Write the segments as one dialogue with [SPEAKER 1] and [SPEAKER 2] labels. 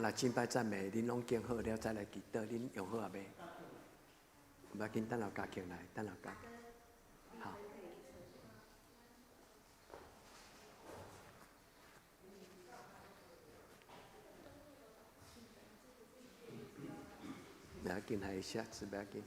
[SPEAKER 1] 来敬拜赞美，恁拢建好了再来祈祷，恁用好啊未？唔要紧，等下加进来，等下加。好。不要紧，还有下次不要紧。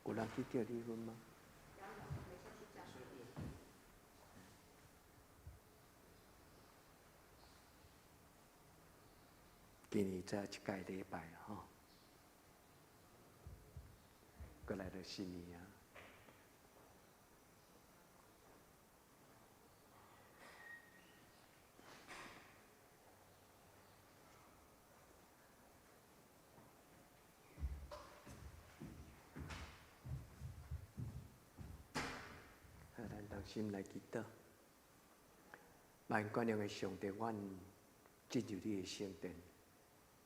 [SPEAKER 1] 有人去叫离婚吗？今年再一届礼拜吼，过来就新年啊。咱同心来祈祷，万管量的上帝，阮进入你的圣殿，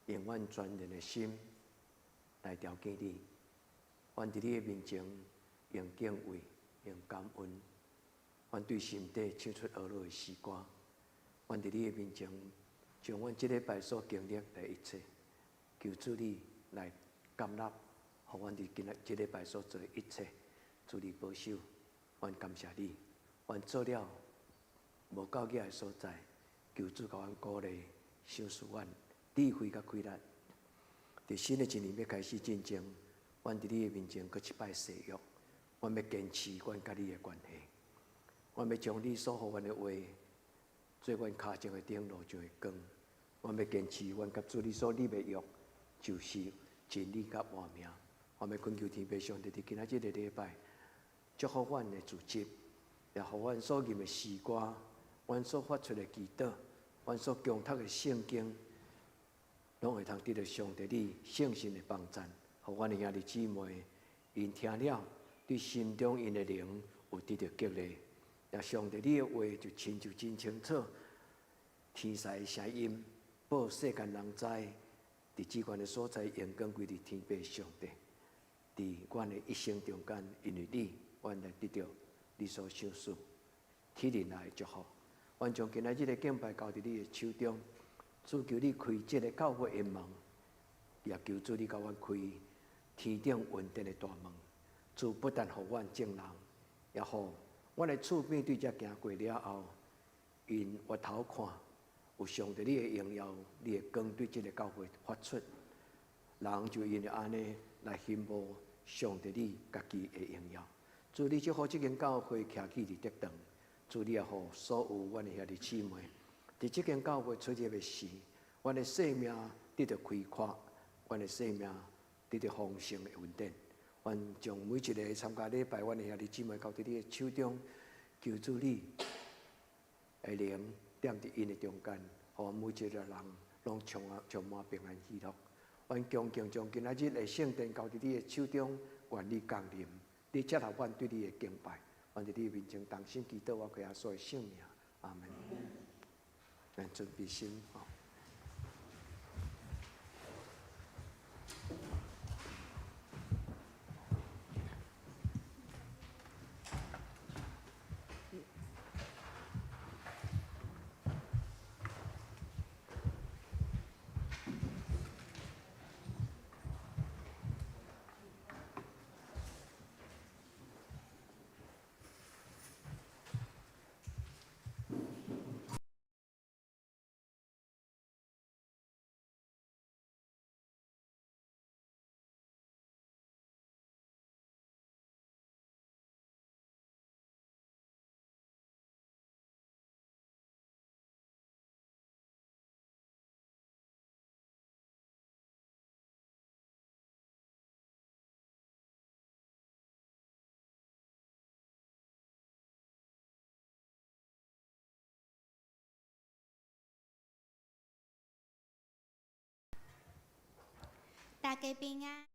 [SPEAKER 1] 用阮全然的心来调教你。阮伫你的面前用敬畏、用感恩，阮对心底唱出俄罗的诗歌。阮伫你的面前，将阮这礼拜所经历的一切，求主你来接纳，互阮伫今日这礼拜所做的一切，主你保守。阮感谢你，阮做了无够格的所在，求主甲阮鼓励，赏赐阮智慧甲开力。伫新的一年要开始进前，阮伫你的面前，搁一摆誓约，阮要坚持阮甲你的关系，阮要将你所予阮的话，做阮脚前的灯，路上的光。阮要坚持阮甲主你所立的约，就是真理甲活命。阮要恳求天父上帝伫今仔日的礼拜。祝福阮的组织，也互阮所念的诗歌，阮所发出的祈祷，阮所共读的圣经，拢会通得到上帝你圣神的帮赞，互阮的兄弟姊妹因听了，对心中因的灵有得到激励。也上帝你的话就亲像真清楚，天使的声音，报世间人知，伫即款的所在，阳光归伫天父上帝。伫阮的一生中间，因为你。阮来得到你所赏赐体灵来祝福，阮将今仔日的敬拜交伫你的手中，主求你开这个教会的门，也求主你甲阮开天顶稳定的大门。主不但互阮正人，也互阮的厝边对遮行过了后，因回头看有上帝你的荣耀，你的光对这个教会发出，人就因为安尼来羡慕上帝你家己的荣耀。主你祝福这间教会徛起伫得当，主你也互所有阮的兄弟姊妹，伫这间教会出入的时，阮的生命得到开阔，阮的生命得到丰盛的稳定。阮将每一个参加礼拜阮的兄弟姊妹交伫你的手中，求主你的灵踮伫因的中间，互每一个人拢充满平安喜乐。阮恭敬将今仔日的圣殿交伫你的手中，愿你降临。你接纳阮对你的敬拜，阮伫你面前同心祈祷，我给耶稣的圣名，阿门。咱准备心。
[SPEAKER 2] 大家平安。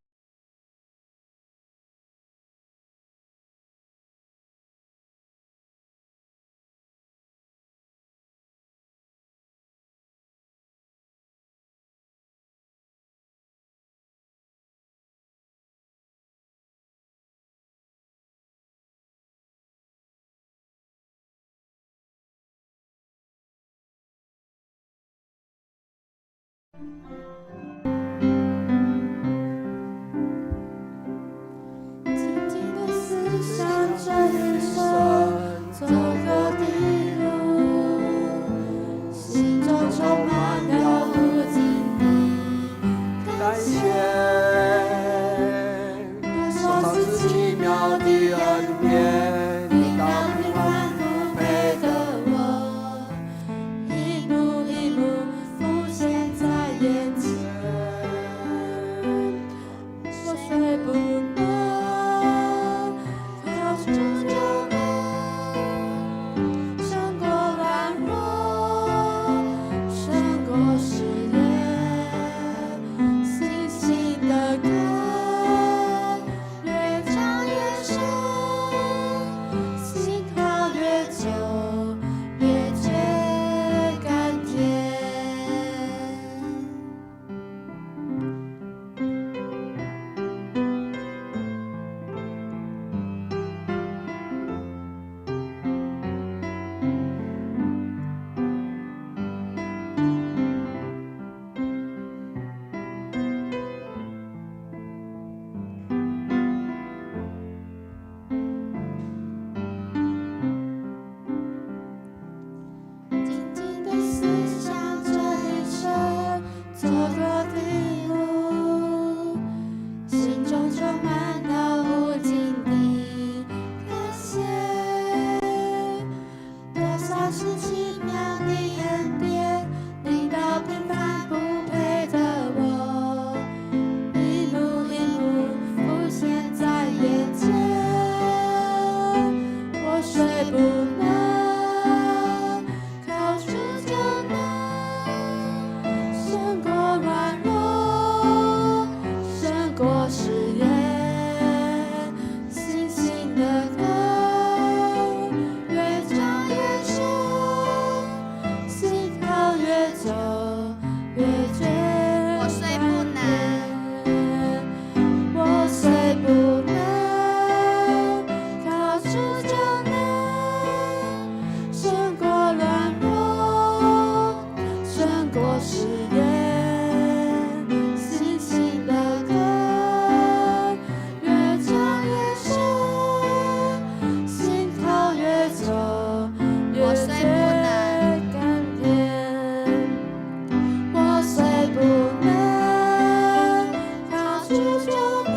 [SPEAKER 3] 静静地思想这一生走过的路，心中充满了无尽的感谢。多少次奇妙的恩典，你当平凡不配的我，一幕一幕浮现在眼前。我虽不能靠主就能胜过软弱，胜过试炼，信心的歌越唱越深，心靠越久越觉甘甜。静静地思想这一生走过的路，心中充满了无尽的感谢。多少是奇妙的恩典，领到平凡不配的我，一幕一幕浮现在眼前。我虽不能靠主就能胜过软弱，胜过试炼，信心的歌越唱越深，心靠越久越觉
[SPEAKER 2] 我虽不能，
[SPEAKER 3] 我虽不能靠主就能胜过软弱，胜过试炼，信心的歌越唱越深，心靠越久越
[SPEAKER 2] 我虽不
[SPEAKER 3] 觉
[SPEAKER 2] 能
[SPEAKER 3] 甘甜。我虽不能靠主就能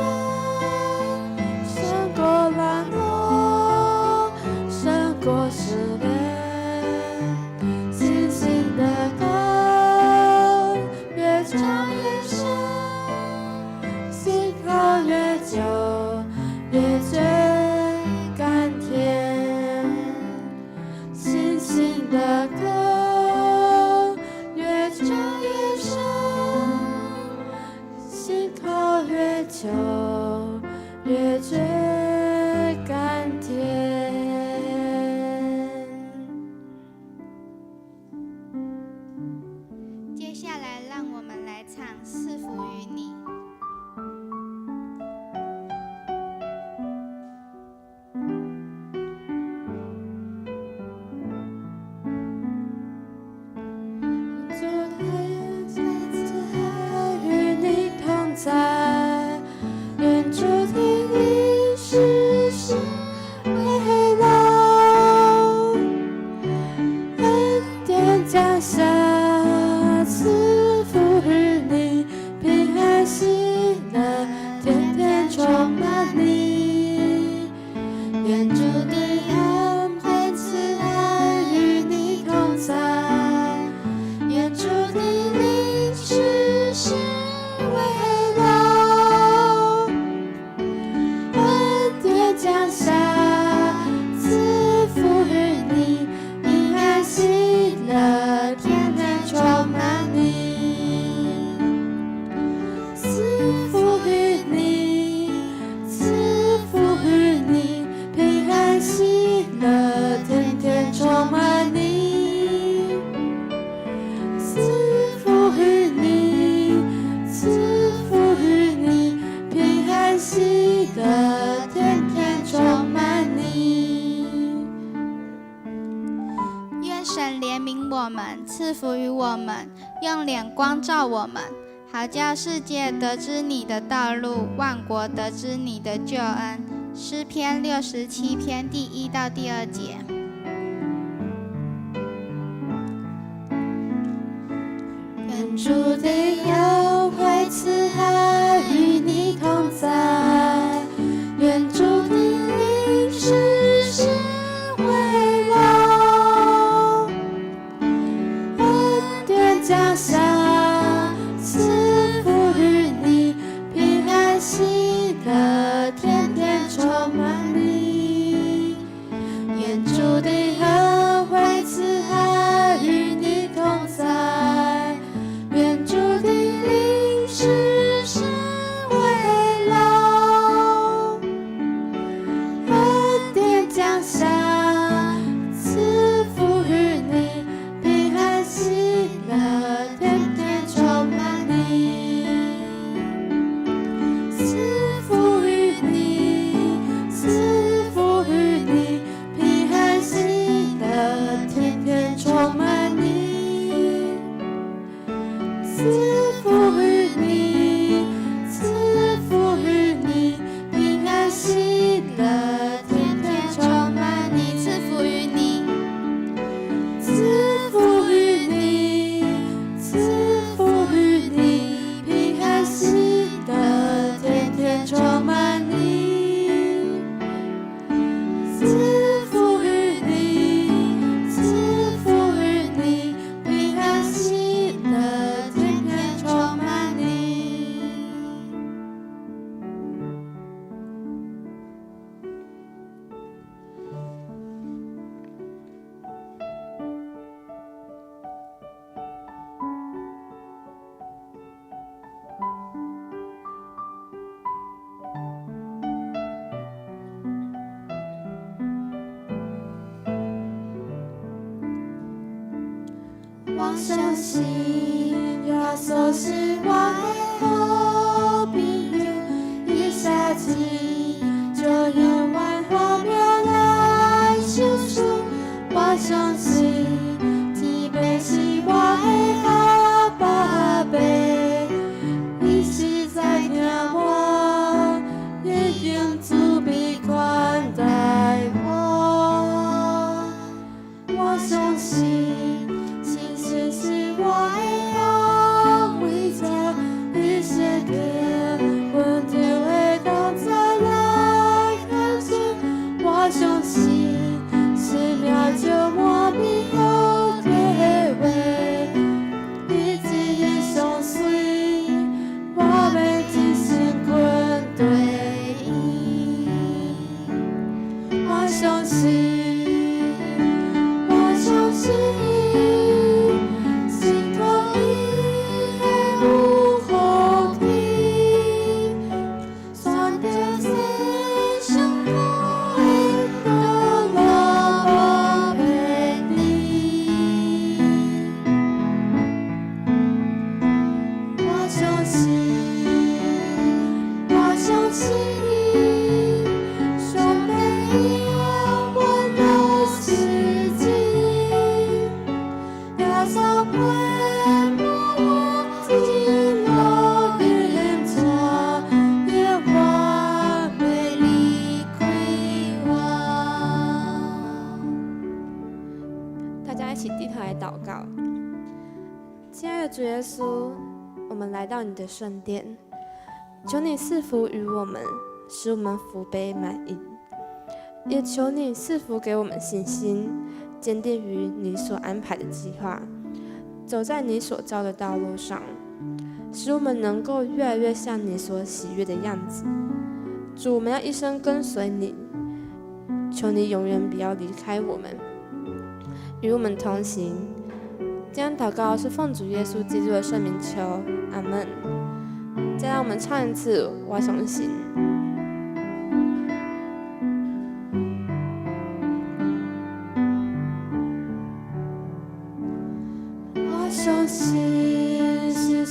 [SPEAKER 3] 胜过软弱，胜过试炼，信心的歌越唱越深，心靠越久越觉甘甜。信心的歌越唱越深，心靠越久越觉甘甜。
[SPEAKER 2] 接下来，让我们来唱《赐福于你》。
[SPEAKER 3] 主的爱与你同在，愿主的历史是围绕，恩典降下，赐福于你，平安喜乐，天天充满你。愿主的恩惠慈爱与你同在，愿主的历史是围绕，恩典降下，赐福于你，平安喜乐，天天充满你。赐福于你，赐福于你，平安喜乐，天天充满你。赐福于你，赐福于你，平安喜乐，天天充满你。
[SPEAKER 2] 愿神怜悯我们，赐福于我们。用脸光照我们，好叫世界得知你的道路，万国得知你的救恩。诗篇67篇第1到第2节。
[SPEAKER 3] 愿主的恩惠慈爱与你同在，愿主的灵时时围绕，恩典降下，赐福于你，平安喜乐，天天充满你。愿主的恩惠慈爱与你同在，愿主的灵时时围绕，恩典降下，赐福于你，平安喜乐，天天充满你。赐福于你，赐福于你，平安喜乐，天天充满你。赐福于你，赐福于你，平安喜乐，天天充满你。
[SPEAKER 2] 赐福于你，
[SPEAKER 3] 赐福于你，赐福于你，平安喜乐，天天充满你。赐福于你，赐福于你，平安喜乐，天天充满你。我相信耶穌是我的好朋友，一下子就用萬花苗來救贖。我相信天父是我的好寶貝，一直在聽我，也用慈悲款待我。我相信是我的安慰家，一切的问题会都再來看見。我相信是秒就莫名後退位，一直相隨我們精神軍隊。我相信，我相信。大家一起低头来祷告。亲爱的主耶稣，我们来到你的圣殿，求你赐福于我们，使我们福杯满溢，也求你赐福给我们信心，坚定于你所安排的计划，走在你所造的道路上，使我们能够越来越像你所喜悦的样子。主，我们要一生跟随你，求你永远不要离开我们，与我们同行。这样祷告是奉主耶稣基督的圣名求，阿们。再让我们唱一次《我相信》。我相信，是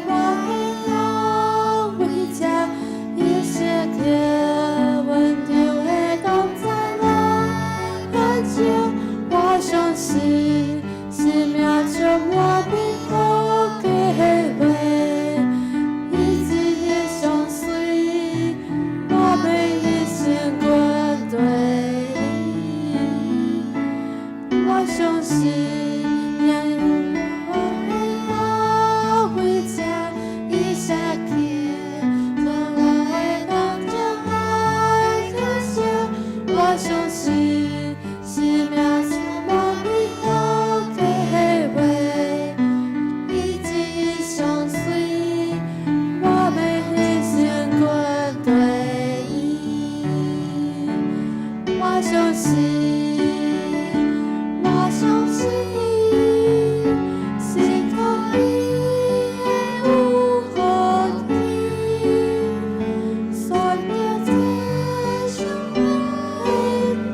[SPEAKER 3] 我的安慰家，一切的问题会都再来看见。我相信。是秒就我的信，生命是无你好计划，一直相随，我要牺牲阮对伊。我相信，我相信伊是可以的有福气，所有这生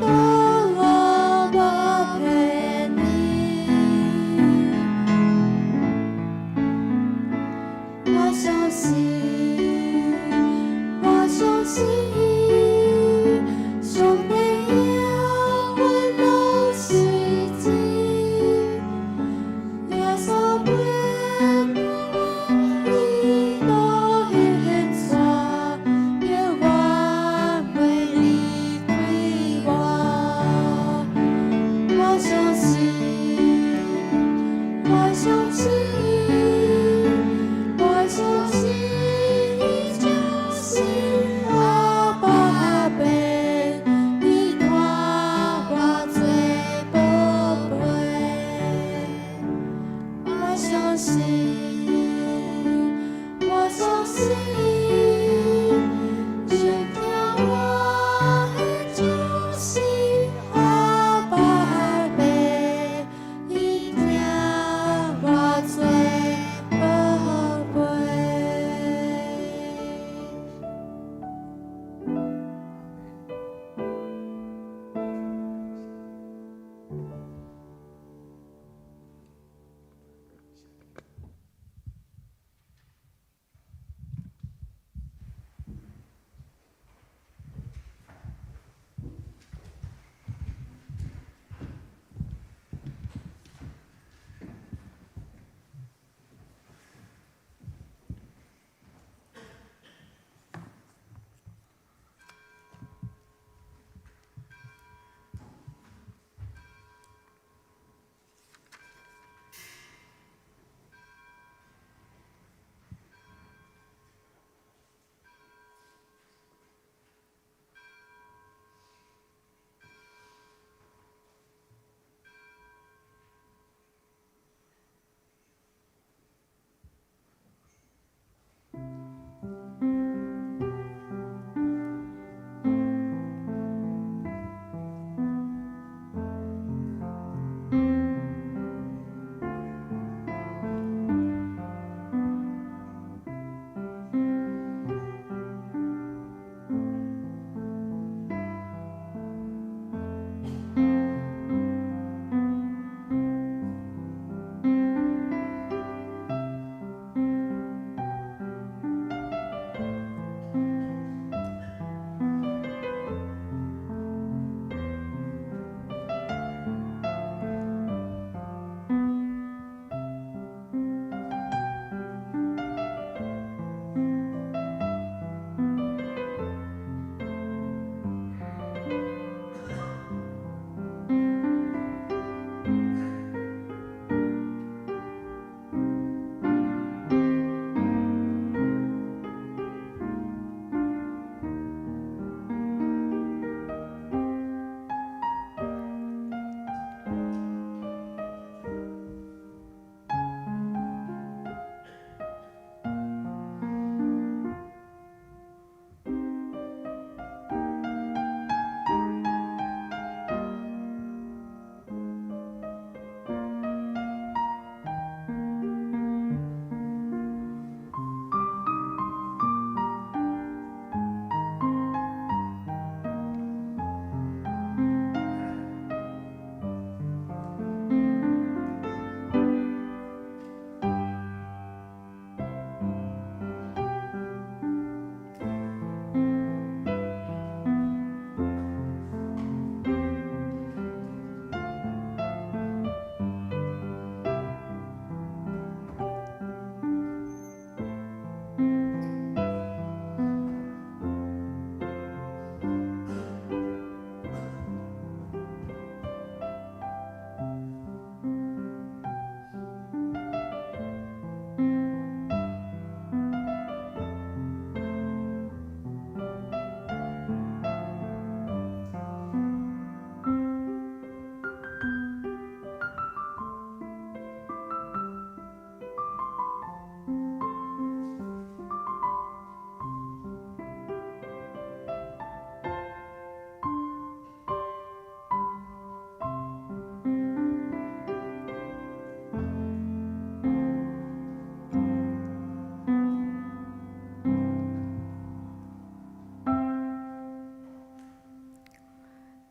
[SPEAKER 3] 活都无骗你。我相信，我相信伊上帝要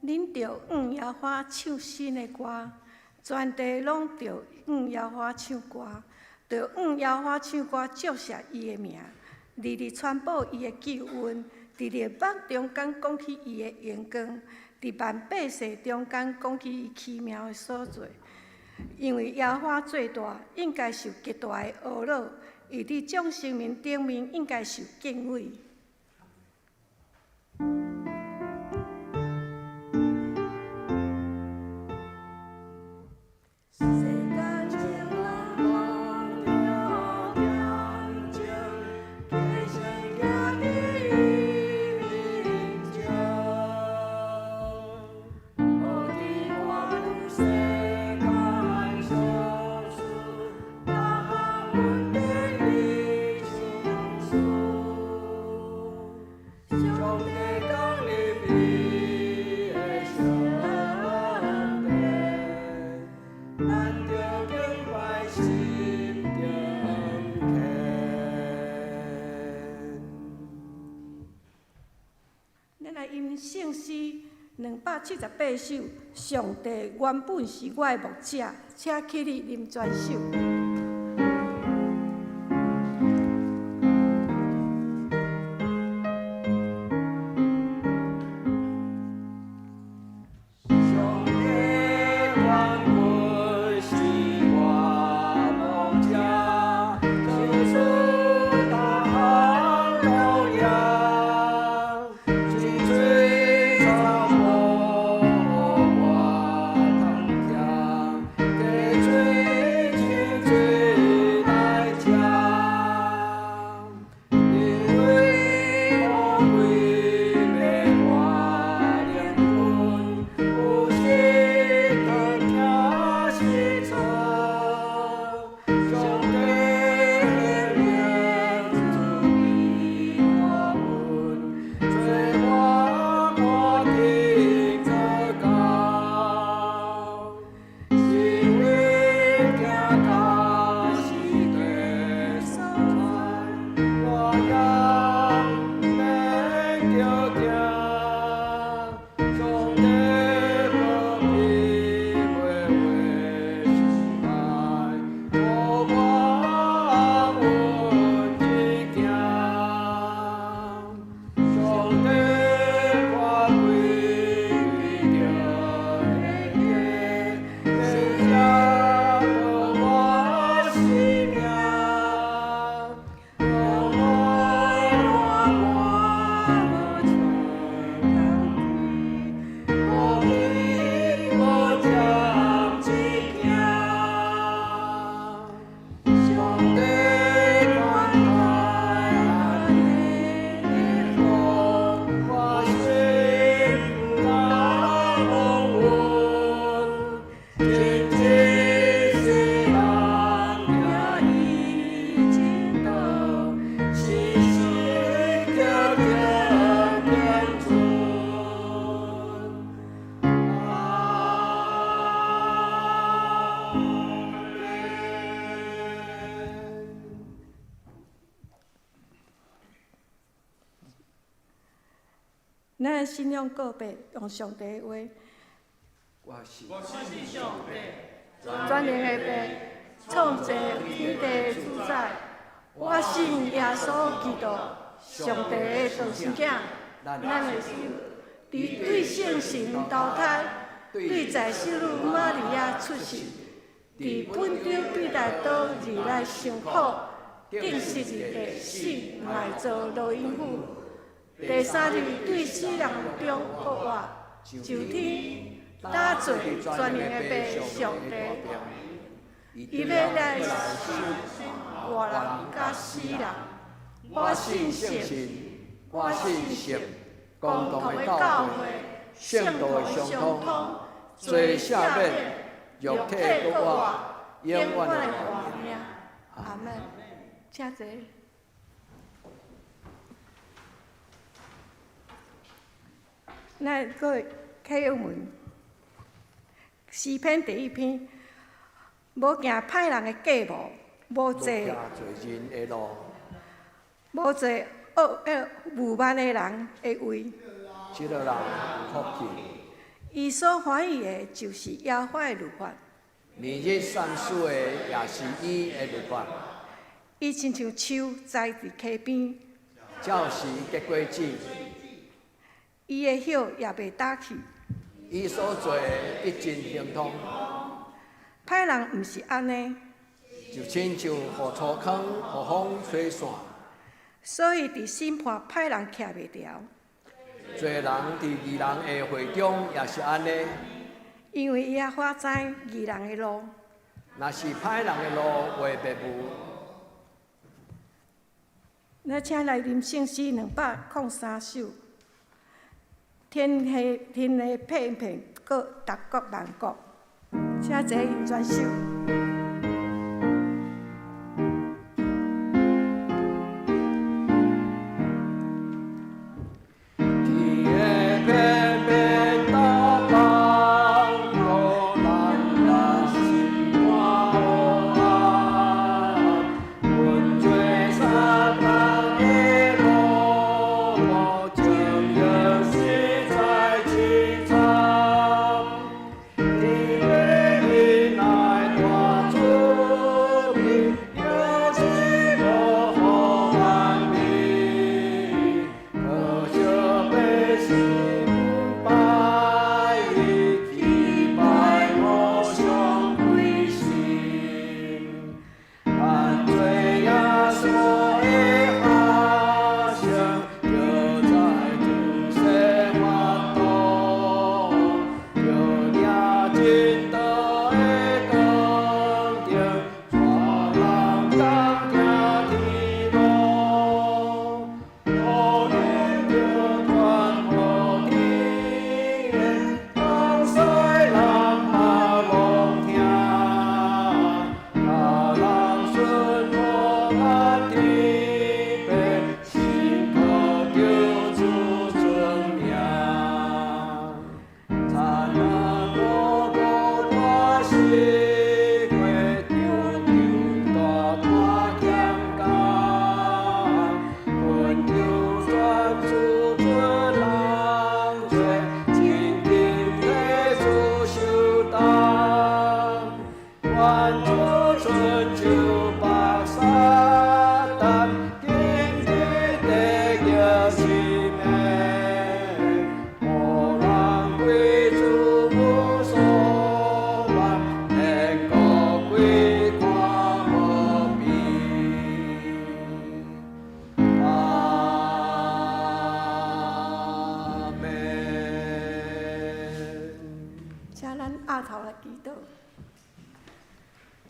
[SPEAKER 4] 恁着耶和华唱新的歌，全地拢着耶和华唱歌，着耶和华唱歌，祝谢伊的名，日日传播伊的救恩，日日万中间讲起伊的荣光，伫万百姓中间讲起伊奇妙的所做。因为耶和华最大，应该受极大的懊恼；伊伫众生民顶面，应该受敬畏。圣诗278首，上帝原本是我的牧者，请起立念全首。咱的信仰告白，用上帝的话。
[SPEAKER 1] 我是
[SPEAKER 5] 上帝，
[SPEAKER 4] 全能的爸，创造天地的主宰。我信耶稣基督，上帝的独生囝，咱的主，伫对圣神投胎，对在世女玛利亚出世，伫本州彼大岛而来受苦，定时日第死，来做罗因妇。第三日对死人中复活，就天打坐全能的爸上帝，伊要来审活人甲死人。我信神，我信神，共同的教会，圣道的相通，罪赦免，肉体搁活，永远的活命。阿门。请坐。咱搁启文诗篇第1篇，无行歹人的计谋，无坐
[SPEAKER 1] 人的路，
[SPEAKER 4] 无坐愚慢的人的位。
[SPEAKER 1] 这个人福气，
[SPEAKER 4] 伊所欢喜的，就是耶和华的律法。
[SPEAKER 1] 明日算数的，也是伊的律法。
[SPEAKER 4] 伊亲像树栽伫溪边，
[SPEAKER 1] 照时结果子，
[SPEAKER 4] 伊的叶也袂打去。
[SPEAKER 1] 伊所做的必尽亨通。
[SPEAKER 4] 歹人毋是安尼，
[SPEAKER 1] 就亲像互粗坑、互风吹散。
[SPEAKER 4] 所以伫审判歹人徛袂牢。
[SPEAKER 1] 侪人伫义人的会中也是安尼。
[SPEAKER 4] 因为耶和华知义人的路，
[SPEAKER 1] 若是歹人的路话别无。
[SPEAKER 4] 咱请来临圣诗203首。天下片片，各达国万国，请坐因转首。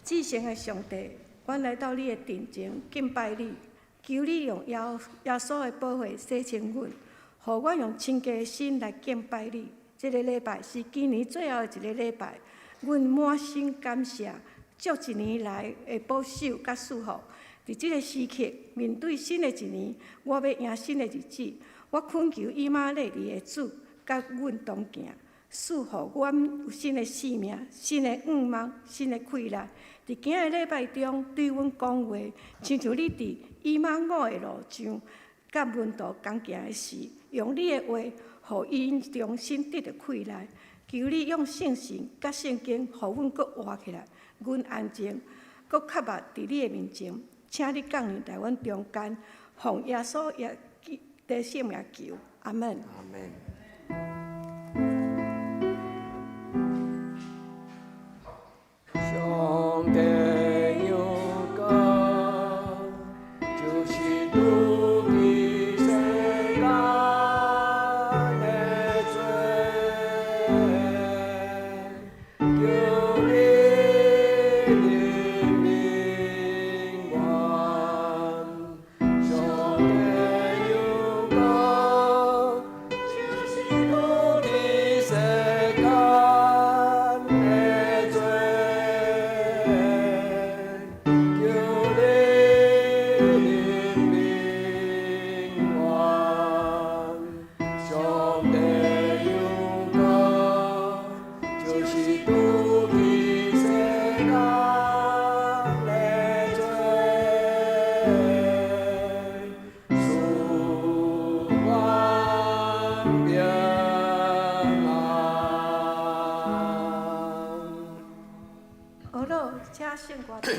[SPEAKER 4] 至圣的上帝，阮来到你的殿前敬拜你，求你用耶稣的宝血洗清阮，互阮用清洁的心来敬拜你。这个礼拜是今年最后的一个礼拜，阮满心感谢，祝一年来的保守甲祝福。伫这个时刻，面对新的一年，我要迎新的日子，我恳求以马内利的主甲阮同行，赐予阮有新的生命、新的愿望、新的快乐。伫今个礼拜中对阮讲话，亲像你伫以马五的路上，甲门徒同行的时，用你的话，互因重新得到快乐。求你用圣神甲圣经，互阮搁活起来，阮安静，搁较密伫你的面前。请你降临在阮中间，奉耶稣的圣名求，阿门。
[SPEAKER 1] 阿门。上帝有歌，就是主的世间的罪，求你怜悯我。上帝有歌，就是主的世间的罪。上帝有歌。
[SPEAKER 4] 家献歌队。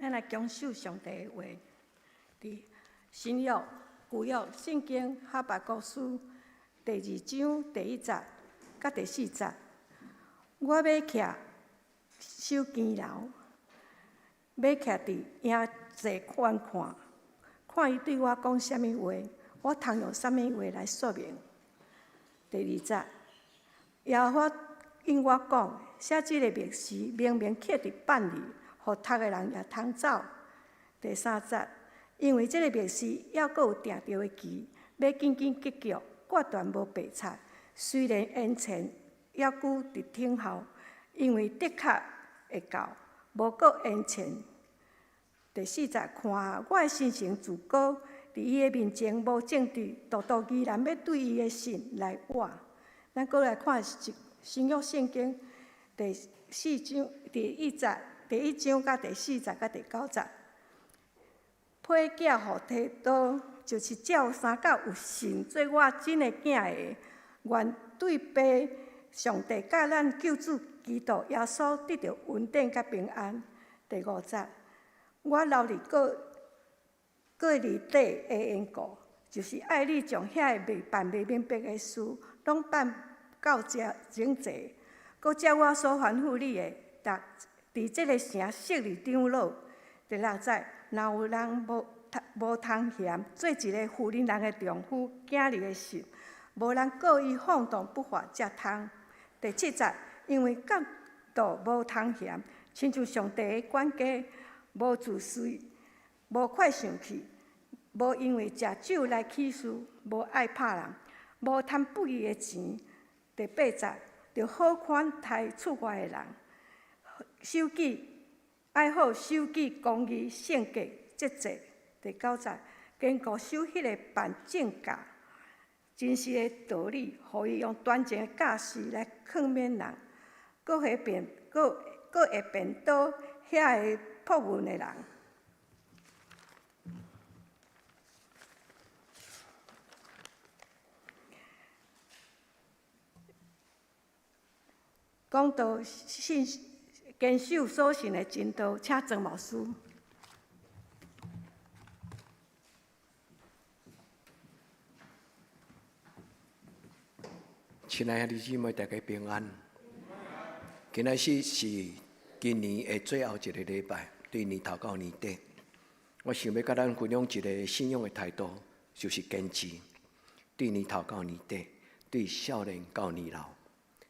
[SPEAKER 4] 咱来强守上帝的话，伫新约、旧约圣经哈巴谷书第2章第1节甲第4节，我要徛守监牢，要徛伫营坐看，看伊对我讲啥物话，我通用啥物话来说明。第2节，耶和华应我讲，写即个密诗，明明刻伫板里，互读的人也通走。第3节，因为即个密诗还佫有定着的期，要紧紧结局，决断无白菜。虽然延前，还久伫等候，因为的确会到，无佫延前。第4节，看啊，我的心情自高，伫伊的面前无证据，独独依然要对伊的信来活。咱佫来看新约圣经第4章第1节。第1章甲第4节甲第9节，配囝互提多，就是照三角有信做我真的囝的，愿对爸上帝甲咱救主行基督耶稣得到稳定甲平安。第5节，我留你过你底的缘故，就是爱你将遐个办未明白的事，拢办到遮整齐。搁照我所吩咐你的，伫即个城设立长老。第6节，若有人无通嫌做一个妇人人的丈夫、囝儿的媳，无人告伊放荡不法，才通。第7节，因为角度无通嫌，亲像上帝的管家，无自私，无快生气，无因为食酒来起事，无爱拍人，无贪不义的钱。第8节，着好款待厝外的人，爱好守纪公义、圣洁、节制。第9节，坚固守迄个办正教、真实的道理，互伊用端正的教示来劝勉人，搁会变倒遐个破运的人。讲到坚守所信的真道，请曾牧师。
[SPEAKER 1] 亲爱的弟兄姊妹，大家平安。今仔日是今年的最后一个礼拜，对年头到年底，我想要甲咱分享一个信仰的态度，就是坚持。对年头到年底，对少年到年老，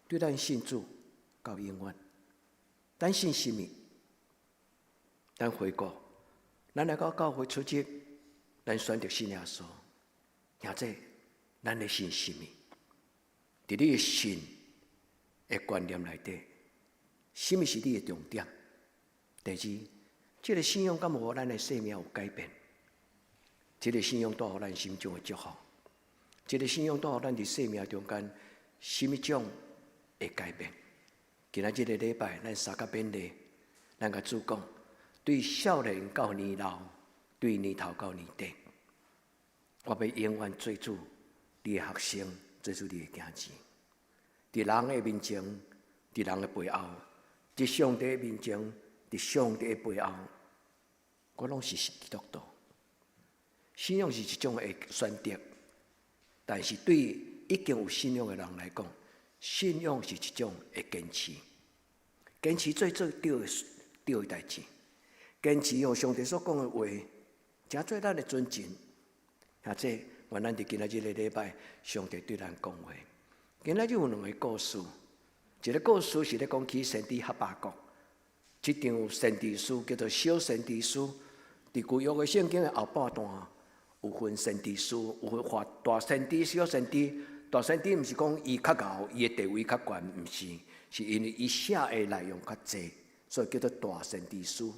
[SPEAKER 1] 对咱信主到永远。咱信什么？咱回顾，咱来到教会出席，咱选择信耶稣，或者咱的信什么？伫你的信的观念内底，什么是你的重点？第二，这个信仰敢有互咱的生命有改变？这个信仰带予咱心中的祝福？这个信仰带予咱伫生命中间什么种的改变？今仔这个礼拜，咱三甲勉励，咱甲主讲，对少年到年老，对年头到年底，我要永远做主你的学生，做主你的镜子。伫人的面前，伫人的背后，伫上帝的面前，伫上帝的背后，我拢是基督徒。信仰是一种的选择，但是对已经有信仰的人来讲，信仰是一种的坚持。坚持做对的代志，坚持用上帝所讲的话，诚做咱的尊敬。或者，原咱伫今仔日个礼拜，上帝对咱讲话。今仔日有2个故事，一个故事是咧讲起先知哈巴谷，这场先知书叫做小先知书。伫旧约的圣经的后半段，有分先知书，有分大先知、小先知。大先知毋是讲伊较高，伊的地位较悬，毋是，是因为伊写的内容较济，所以叫做大先知书。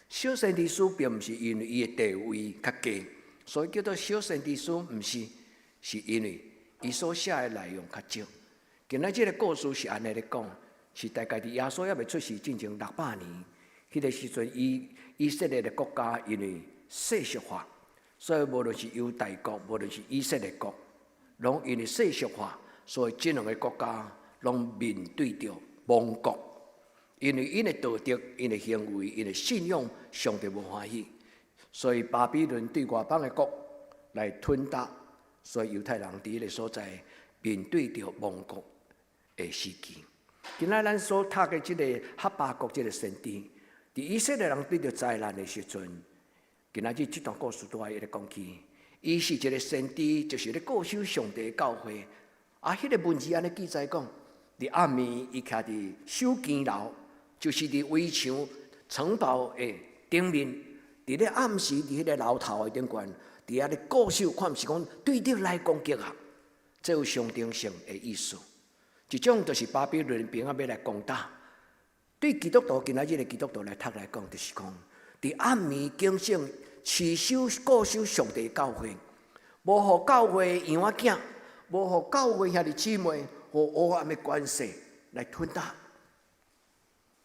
[SPEAKER 1] 小先知书并毋是因为伊的地位较低，所以叫做小先知书，毋是，是因为伊所写的内容较少。今仔这个故事是安尼咧讲，是大概伫耶稣还未出世进前600年，迄个时阵以色列的国家因为世俗化，所以无论是犹大国，无论是以色列国，拢因为世俗化，所以这2个国家拢面对着亡国。因为因的道德、因的行为、因的信仰，上帝无欢喜，所以巴比伦对外邦的国来吞踏，所以犹太人伫迄个所在面对着亡国的时期。今仔咱所读的这个哈巴谷这个先知，伫以色列人对着灾难的时阵，今仔日这段故事都爱咧讲起。伊是一个先知，就是咧固守上帝的教会。迄个文字安尼记载讲，伫暗暝，伊徛伫守监楼，就是伫围墙城堡的顶面，伫咧暗时伫迄个楼头的顶悬，伫遐咧固守，看毋是讲对敌来攻击啊，这有象征性的意思。一种就是巴比伦兵要来攻打。对基督徒今仔日的基督徒来读来讲，就是讲伫暗暝警醒。持守固守上帝教会，无互教会羊仔囝，无互教会兄弟姊妹，互黑暗的关系来吞踏。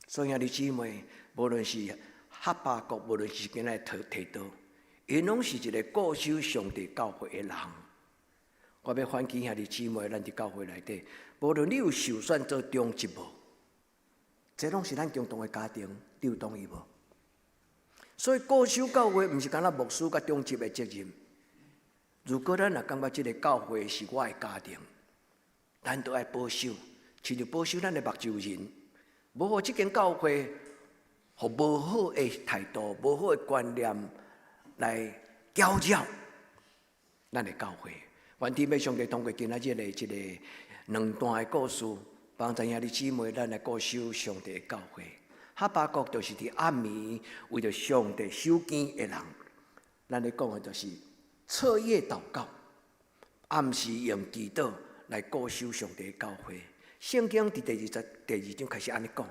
[SPEAKER 1] 所以兄弟姊妹，无论是哈巴谷，无论是今仔提到，因拢是一个固守上帝教会的人。我要唤起兄弟姊妹，咱伫教会内底，无论你有受选做中职无，这拢是咱共同的家庭，你有同意无？所以固守教会，毋是干那牧师甲中职的责任。如果咱也感觉这个教会是我的家庭，咱都爱保守，亲像保守咱的目睭人，无互这间教会，互无好的态度、无好的观念来搅扰咱的教会。愿天父上帝通过今仔日的这个两段的故事，帮助兄弟姊妹咱来固守上帝的教会。哈巴谷就是伫暗暝为着上帝守坚的人，咱咧讲的就是彻夜祷告，暗时用祈祷来固守上帝的教会。圣经伫第二章开始安尼讲，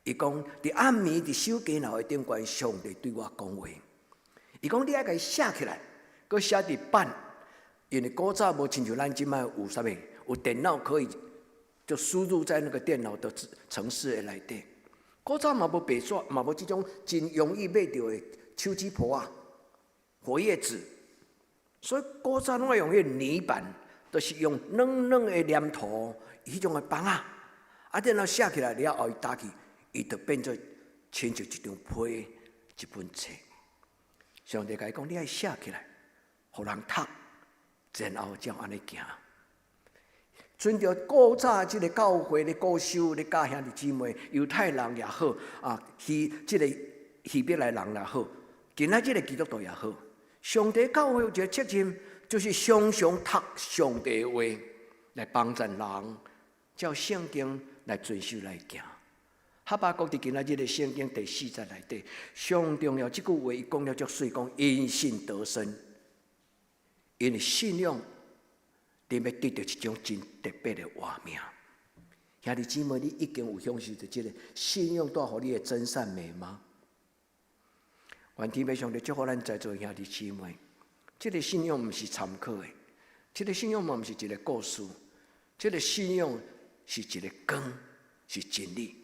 [SPEAKER 1] 伊讲伫暗暝伫守监牢的顶悬，上帝对我讲话。伊讲你爱甲伊写起来，佮写伫板，因为古早无亲像咱即摆有啥物，有电脑可以就输入在那个电脑的程式的内底。古早嘛无白纸，嘛无即种真容易买到的手指簿啊、活页纸，所以古早拢爱用迄个泥板，都、就是用软软的黏土，迄种的板啊，然后写起来了后，伊打去，伊就变做亲像一张批、一本册。上帝甲伊讲，你爱写起来，互人读，然后才安尼行。顺着古早即个教会的古守的家兄弟姊妹，犹太人也好啊，即个希伯来人也好，今仔即个基督徒也好，上帝教会有一个责任，就是常常读上帝的话，来帮助人照圣经来遵守来行。哈巴谷伫今仔日的圣经第4节内底，上重要即句话，伊讲了足水，讲因信得生，因为信仰。你要得到一种真特别的活命，兄弟姊妹，你已经有享受到这个信仰带予你的真善美吗？愿天父上帝祝福咱在座兄弟姊妹，这个信仰不是参考的，这个信仰嘛不是一个故事，这个信仰是一个光，是真理。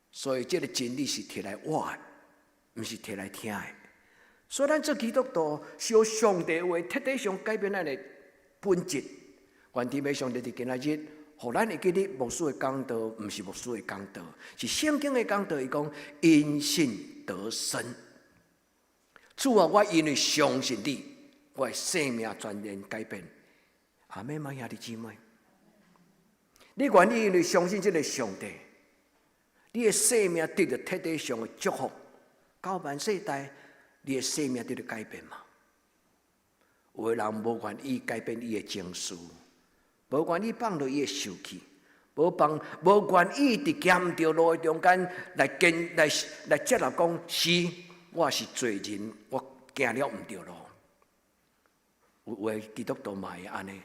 [SPEAKER 1] 所以这个真理是摕来活的，不是摕来听的。所以咱做基督徒，是由上帝的话彻底上改变咱的本质。愿天父上帝伫今仔日，互咱会记得牧师的讲道，毋是牧师的讲道，是圣经的讲道。伊讲因信得生，主啊，我因为相信你，我的生命全然改变。阿们吗，兄弟姊妹？你愿意因为相信这个上帝，你的生命得到彻底上的祝福，到万世代，你的生命得到改变吗？有的人无愿意改变伊的情绪。无愿意放落伊的受气，无愿意伫咸着路的中间来接纳讲，是我是罪人，我行了毋对路。有的基督徒嘛会安尼，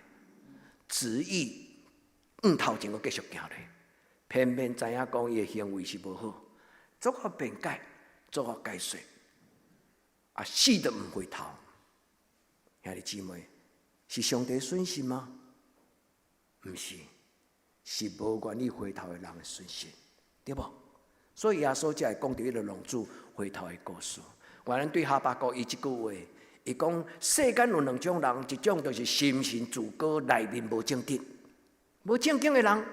[SPEAKER 1] 执意头前阁继续行咧，偏偏知影讲伊的行为是无好，做好辩解，做好解说，啊死都毋回头。兄弟姊妹，是上帝损失吗？毋是，是无愿意回头的人的损失，对无？所以耶稣才会讲到迄个浪子回头的故事。我咱对哈巴谷伊即句话，伊讲世间有两种人，一种就是心神自高，内面无正直、无正经的人；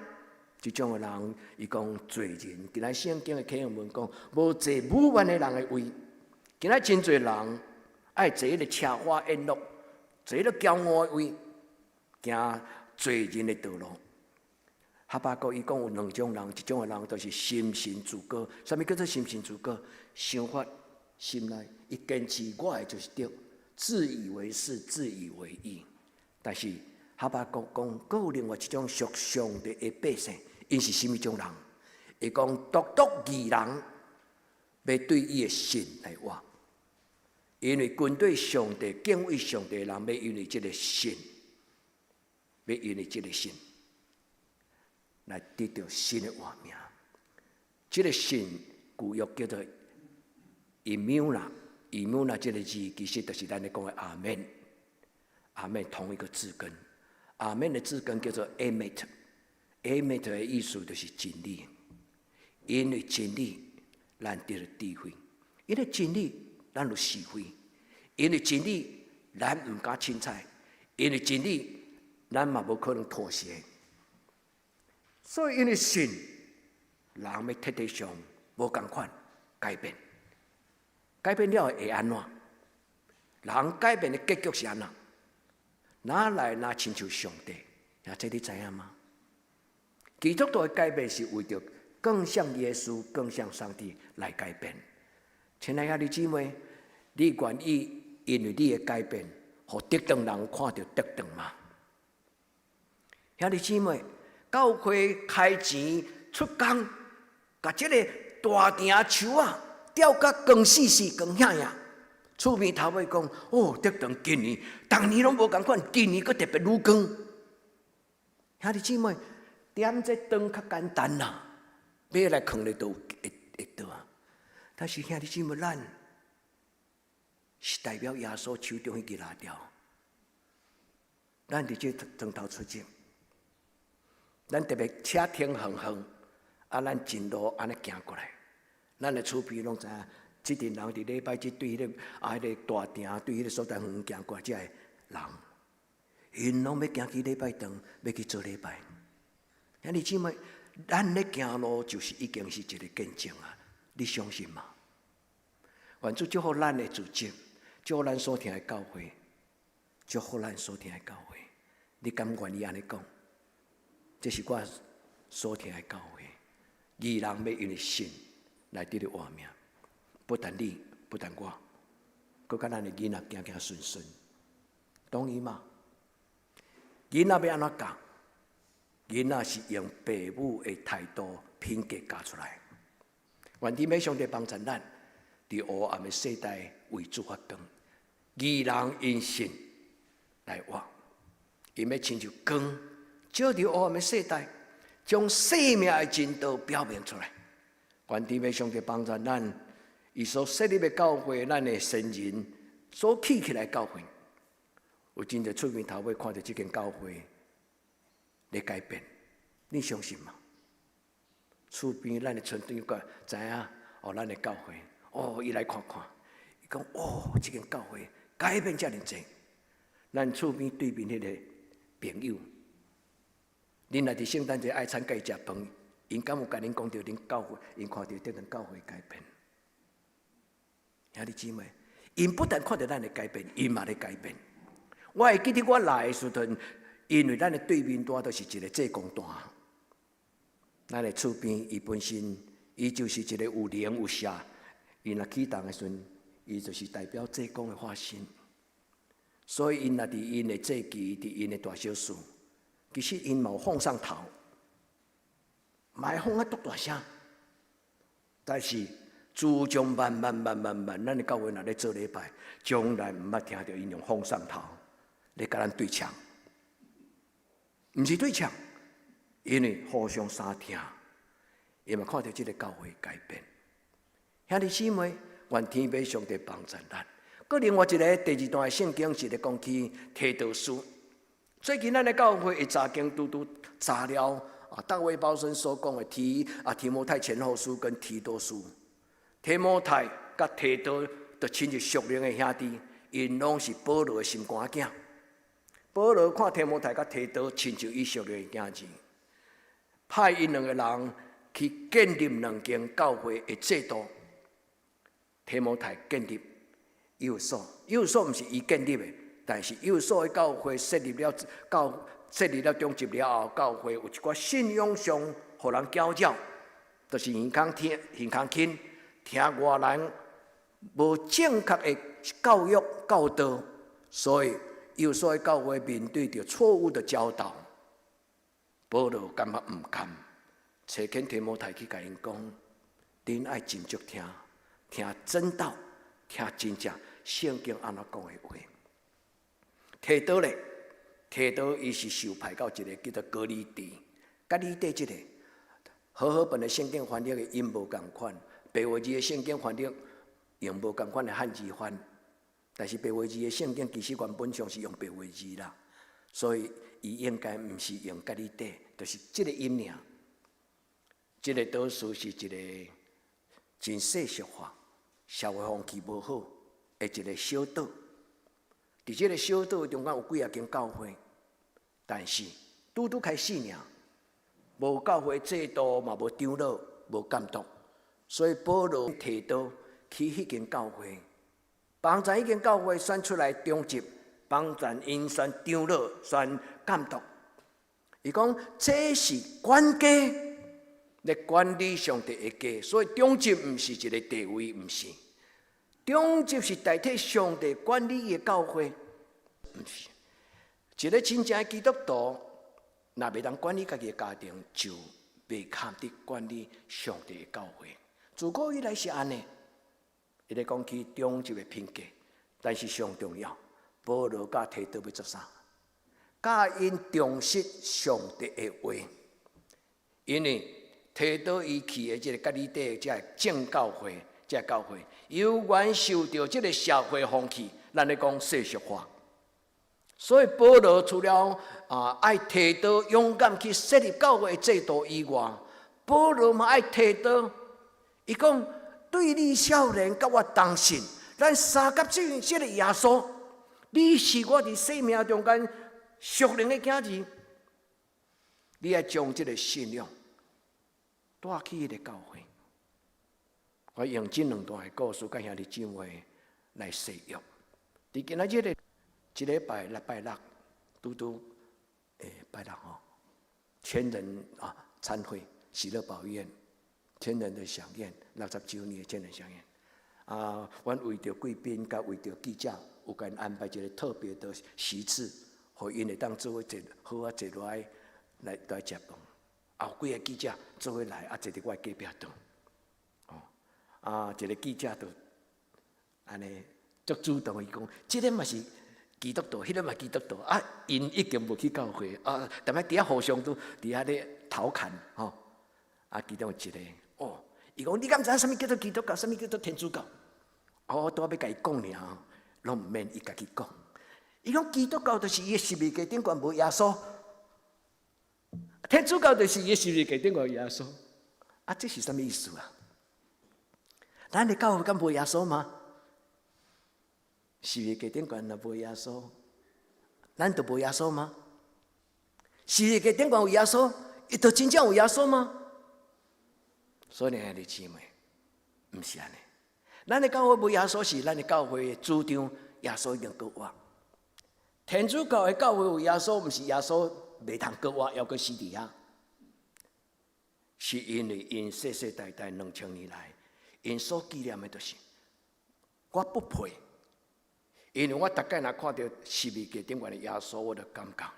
[SPEAKER 1] 一种的人，伊讲罪人。今仔圣经的启示文讲，无坐武万的人的位。今仔真侪人爱坐迄个奢华宴乐，坐迄个骄傲的位，行罪人的道路。哈巴谷伊讲有两种人，一种的人就是心神自高。什么叫做心神自高？想法心内伊坚持我的就是对，自以为是，自以为意。但是哈巴谷讲，阁有另外一种属上帝的百姓，因是什么种人？伊讲独义人要对伊的神来活，因为军队上帝敬畏上帝的人，要因为这个神。要因为这个神来得到新的活命。这个神古约叫做以缪纳，以缪纳这个字其实就是咱咧讲的阿门。阿门同一个字根，阿门的字根叫做 emet，emet 的意思就是真理。因为真理，咱得了智慧；因为真理，咱有是非；因为真理，咱唔敢凊彩；因为真理。咱嘛无可能妥协，所以因为神人要彻底上无同款改变，改变了会安怎？人改变的结局是安怎？哪来哪亲像上帝？这你知影吗？基督徒的改变是为着更像耶稣、更像上帝来改变。亲爱的弟兄姊妹，你愿意因为你的改变，互得等人看到得等吗？兄弟姊妹，教会开钱出工，把这个大埕树啊吊甲光死死、光响响。厝边头尾讲，哦，得等今年，当年拢无共款，今年佫特别愈光。兄弟姊妹，点这灯较简单啦，买来放咧都会到啊。但是兄弟姊妹，咱是代表耶稣手中迄支蜡条，咱伫这灯头出征，咱特别车停横横，啊，咱前路安尼行过来，咱的厝边拢知影。即阵人伫礼拜即对迄个迄个大埕，对迄个所在远行过来，即个人，因拢要行去礼拜堂，要去做礼拜。兄弟姊妹，咱咧行路就是已经是一个见证啊！你相信吗？愿主祝福咱的组织，祝福咱所听的教会，祝福咱所听的教会。你敢愿意安尼讲？这是我所听的教会，义人要因为信来得到活命。不但你，不但我，佮咱的囡仔行行顺顺，同意吗？囡仔要安怎教？囡仔是用父母的态度、品格教出来。愿天父上帝帮助咱，伫黑暗的世代为主发光，义人因信来活，因要亲像光，照伫黑暗的世代，将生命的真道表明出来。愿天父上帝帮助咱。伊所设立的教会，咱的先人所起起来的教会，有真侪出面头尾看到这间教会咧改变，你相信吗？厝边咱的村长个知影，哦，咱的教会，哦，伊来看看，伊讲，哦，这间教会改变遮尔济，咱厝边对面迄个朋友，恁若伫圣诞节爱参加食饭，因敢有甲恁讲到恁教会，因看到这间教会改变？兄弟姊妹，因不但看到咱的改变，因嘛咧改变。我会记得我来的时阵，因为咱的对面单都是一个济公单，咱的厝边伊本身伊就是一个有灵有邪，伊若启动的时阵，伊就是代表济公的化身。所以因若伫因的祭旗，伫因的大小事，其实因嘛有放上头，嘛会放啊足大声，但是。主将慢，咱的教会若咧做礼拜，从来毋捌听到因用放上头咧甲咱对呛，毋是对呛，因为互相相听，因嘛看到这个教会改变。兄弟姊妹，愿天父上帝帮助咱。搁另外一个第二段的圣经是咧讲起提多书。最近咱的教会会查经拄查了大卫包森所讲的提摩太前后书跟提多书。提摩太甲提多就亲像属灵的兄弟，因拢是保罗的心肝囝。保罗看提摩太甲提多亲像伊属灵的囝子，派因两个人去建立两间教会的制度。提摩太建立以弗所，以弗所毋是伊建立的，但是以弗所的教会设立了中级了后，教会有一寡信仰上互人搅扰，就是耳孔轻。听外人无正确的教育教导，所以有所教会面对着错误的教导，保罗感觉唔甘，找紧提摩太去甲因讲，恁爱真足听真道，听真正圣经安怎讲的话。提多咧，提多伊是受派到一个叫做哥尼地，甲你对这个好本的圣经翻译的音无共款。白话字的圣经翻译用无共款的汉字翻，但是白话字的圣经其实原本上是用白话字啦，所以伊应该毋是用家己底，就是即个音尔。即个导师是一个真世俗化、社会风气无好的一个小岛。伫即个小岛中间有几间教会，但是拄开始尔，无教会制度嘛无长老。无监督，所以保罗提到去迄间教会，帮咱迄间教会选出来中级，帮咱因选长老、选监督。伊讲这是管家来管理上帝的家，所以中级毋是一个地位，毋是。中级是代替上帝管理的教会，毋是。一个真正的基督徒，若袂当管理家己的家庭，就袂堪得管理上帝的教会。自古以来是安尼。伊咧讲起中级的品格，但是上重要，保罗甲提多要做啥？甲因重视上帝的话，因为提多伊去的这个加利底这正教会，这教会有原受到这个社会风气，咱咧讲世俗化，所以保罗除了爱提多勇敢去设立教会的制度以外，保罗嘛爱提多，伊讲对你少年甲我同信，咱三甲这个耶稣，你是我伫生命中间属灵的囝儿，你要将这个信仰带去迄个教会。我用这两段的故事，甲兄弟姊妹来使用。伫今仔日的一礼拜六，拄拜六吼，千人参会，喜乐宝宴，千人的飨宴，60周年的千人飨宴。阮为着贵宾，甲为着记者，有甲因安排一个特别的席次。互因会当做伙坐好啊，坐落来接饭。后几个记者做伙来，坐伫我隔壁桌。一个记者就安尼足主动伊讲，这个嘛是基督徒，迄个嘛基督徒。因已经无去教会，但係伫遐互相都伫遐咧调侃吼。其中一个伊讲你敢知影什么叫做基督教，什么叫做天主教？我拄要甲伊讲尔，拢毋免伊家己讲。伊讲基督教就是伊的十字架顶悬无耶稣，天主教就是伊的十字架顶悬有耶稣。这是什么意思啊？咱的教会敢无耶稣吗？十字架顶悬若无耶稣，咱就无耶稣吗？十字架顶悬有耶稣，伊就真正有耶稣吗？所以兄弟姊妹，毋是安尼。咱的教会无耶稣是咱的教会的主张，耶稣已经过活。天主教的教会有耶稣，毋是耶稣袂通过活，还阁死伫遐，是因为因世世代代2000年来，因所纪念的就是我不配，因为我大概若看到十字架顶悬的耶稣，我就感觉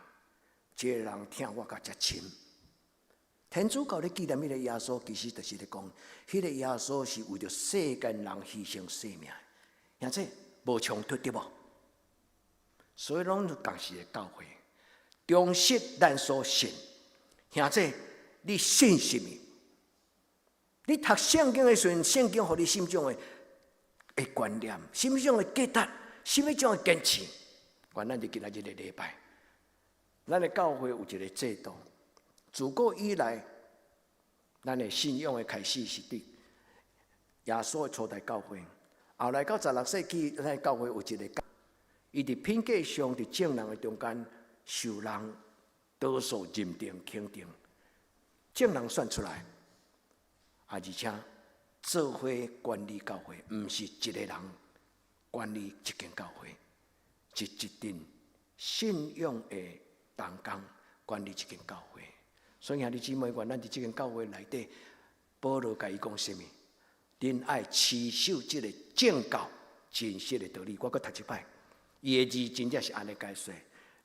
[SPEAKER 1] 这个人听我甲遮深。天主教咧纪念迄个耶稣，其实就是咧讲，迄个耶稣是为着世间人牺牲生命，而且无冲突对无？所以拢是共时的教会，重视咱所信。兄弟，你信什么？你读圣经的时阵，圣经互你心中的观念、心中的价值、心中的坚持。咱就今仔日的礼拜，咱的教会有一个制度，自古以来，咱的信仰的开始是伫耶稣的初代教会，后来到16世纪，咱的教会有一个。伊伫品格上，伫正人的中间受人多数认定肯定，正人选出来，而且做伙管理教会，毋是一个人管理一间教会，是一定信仰的同工管理一间教会。所以兄弟姊妹，咱伫这间教会内底，保罗甲伊讲什么？恁爱持守这个正教真实的道理。我搁读一摆。伊的字真正是安尼解说，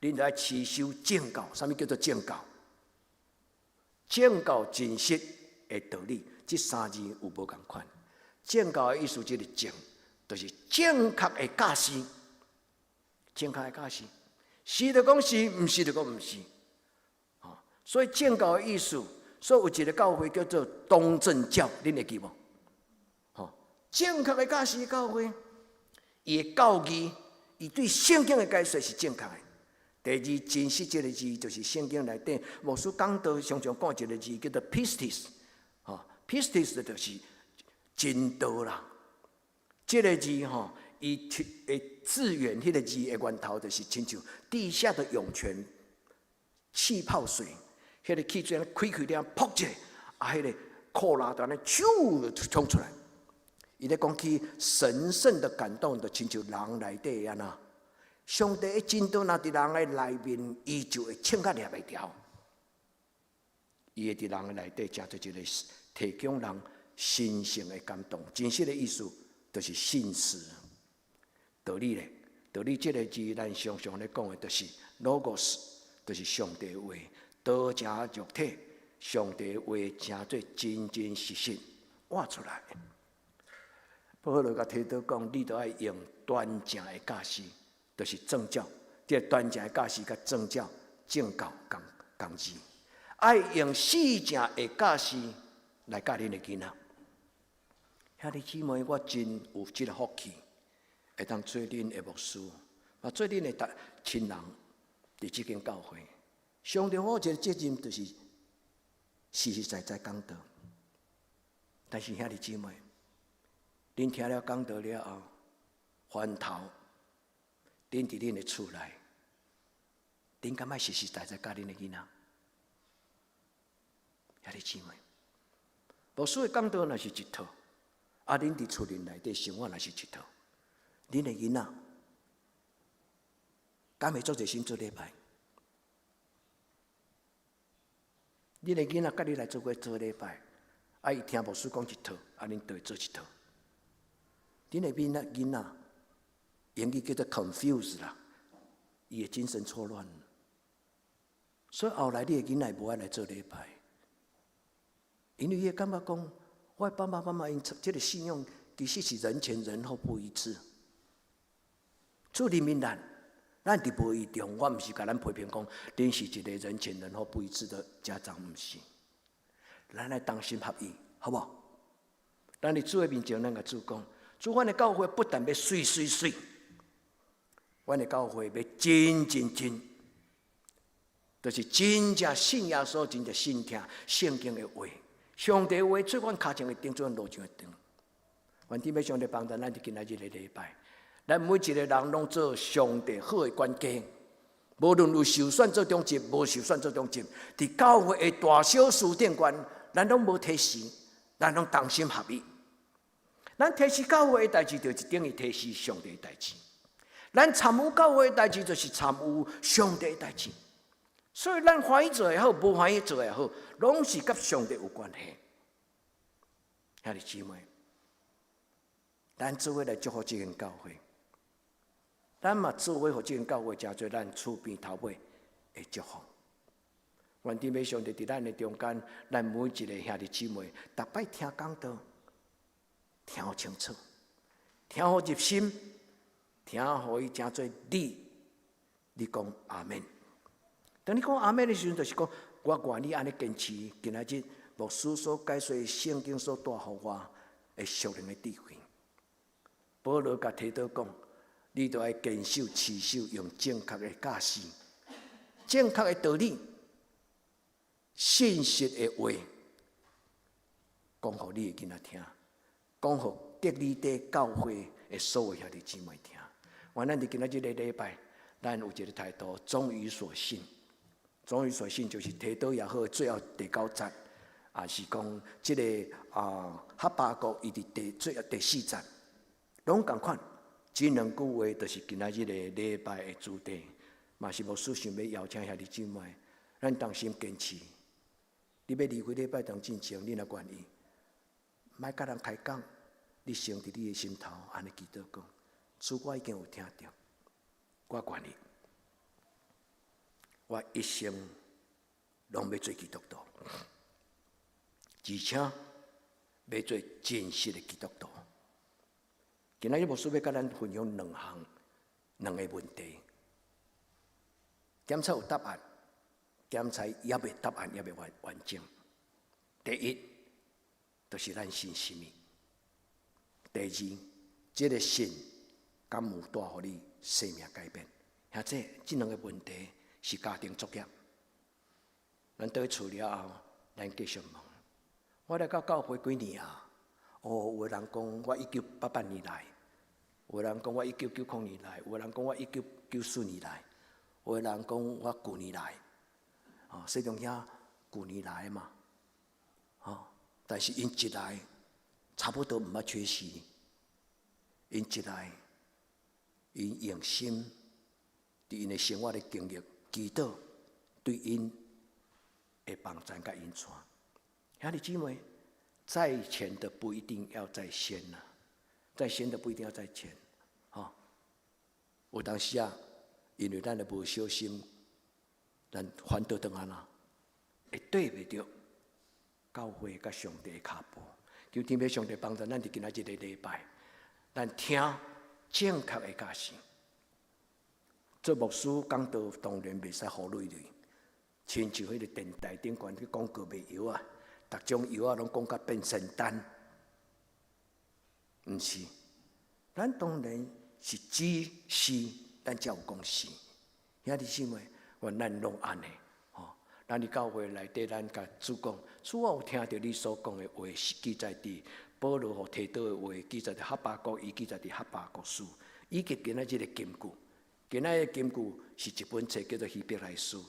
[SPEAKER 1] 恁要持守正教。什么叫做正教？正教真实的道理，这三字有无共款？正教的意思就是正，就是正确的假释。正确的假释，是就讲是，毋是就讲毋是。所以正教的意思，所以有一个教会叫做东正教，恁会记无？正确的假释教会，伊的教义。伊对圣经的解说是正确的。第二，真实这个字就是圣经内底牧师讲道常常讲一个字叫做 pistis，pistis 就是真道啦。这个字伊字源迄个字的源头就是亲像地下的涌泉、气泡水，迄个气水开了扑者，迄个
[SPEAKER 5] 扩拉的那咻冲出来。伊咧讲起神圣的感动，就亲像人内底安那。上帝的真道若伫人的内面，伊就会撑甲抓袂牢。伊会伫人的内底成做一个提供人神圣的感动。真实的意思就是信实。道理咧，道理这个字，咱常常咧讲的，就是 logos， 就是上帝的话，道成肉体，上帝的话成做真真实实活出来。保罗甲提到讲，你都要用端正的教师。就是正教，这端正的教师甲正教、正教同字，爱用四正的教师来教恁的囡仔。兄弟姊妹，我真有这个福气，会当做恁的牧师，嘛做恁的亲人，伫这间教会。上帝我一个责任就是实实在在讲道。但是兄弟姊妹，恁听了讲道了后，翻头。恁伫恁的厝内，恁敢爱实实在在教恁的囡仔？兄弟姊妹，牧师的讲道若是一套，啊，恁伫厝内底生活若是一套，恁的囡仔敢会做热心做礼拜？恁的囡仔甲你来做过做礼拜，啊，伊听牧师讲一套，啊，恁就会做一套。恁的囡仔。英语叫做 confuse 啦，伊会精神错乱，所以后来你的囡仔无爱来做礼拜，因为伊会感觉讲，我爸爸妈妈因这个信仰其实是人前人后不一致。做人民咱伫无意中，我毋是甲咱批评讲，恁是一个人前人后不一致的家长，毋是。咱来同心合意，好不好？咱伫主的面前，咱甲主讲，主，阮的教会不但要水，阮的教会要真，就是真正信耶稣，真正信听圣经的话，上帝的话做阮脚前的灯，做阮路上的灯。愿天父上帝帮助咱伫今仔日的礼拜，咱每一个人拢做上帝好的管家，无论有受选做中职，无受选做中职，伫教会的大小事顶悬，咱拢无提示，咱拢同心合意。咱提示教会的代志，就是等于提示上帝的代志。咱参与教会的代志，就是参与上帝的代志。所以咱欢喜做也好，无欢喜做也好，拢是甲上帝有关系。兄弟姊妹，咱做伙来祝福这间教会，咱嘛做伙互这间教会真侪咱厝边头尾的祝福。愿天父上帝伫咱的中间，咱每一个兄弟姊妹，逐摆听讲道，听好清楚，听好入心。听互伊真做你讲阿门。当你讲阿门的时阵，就是讲我愿意安尼坚持今仔日牧师所解说的圣经所带互我的属灵的智慧。保罗甲提到讲，你都要坚守持守，用正确的教示、正确的道理、信实的话，讲互你的囡仔听，讲互德里底教会的所有兄弟姊妹听。我咱伫今仔日的礼拜，咱有一个态度，忠于所信。忠于所信就是提到也好，最后第9节，啊是讲这个哈巴谷伊伫最后第4节，拢共款。这两句话就是今仔日的礼拜的主题，嘛是牧师想要邀请兄弟姊妹，咱同心坚持。你要离开礼拜堂进前，你若愿意，莫甲人开讲，你先伫你的心头安尼祈祷讲。主，我已经有听到，我愿意，我一生拢要做基督徒，而且要做真实的基督徒。今仔日牧师要甲咱分享两个问题，检查有答案，检查也未答案也未完整。第一，就是咱信什么；第二，这个信。敢有带予你生命改变？或者这两个问题是家庭作业。咱倒去厝了后，咱继续问。我来到教会几年啊？有的人讲我1988年来，有的人讲我1990年来，有的人讲我1994年来，有的人讲我旧年来。细中兄旧年来嘛，但是因一来，差不多毋捌缺席。因一来，因用心伫因的生活的经历，祈祷对因的帮助甲引传。兄弟姊妹，在前的不一定要在先呐，在先的不一定要在前。有当时啊，因为咱的无小心，咱反倒转啊啦，会对袂着教会甲上帝的脚步。求天父上帝帮助咱伫今仔日的礼拜，咱听正确的教训。做牧师讲道当然袂使胡乱乱，亲像迄个电台顶悬去广告卖药啊，逐种药啊拢讲甲变神丹，毋是。咱当然是指示，咱才有讲是。兄弟姊妹，愿咱拢安尼。咱伫教会内底，咱甲主讲，主啊有听到你所讲的话，是记载伫保罗和提多的话，记载伫哈巴谷，伊记载伫哈巴谷书，以及今仔日的金句。今仔的金句是一本册，叫做《希伯来书》。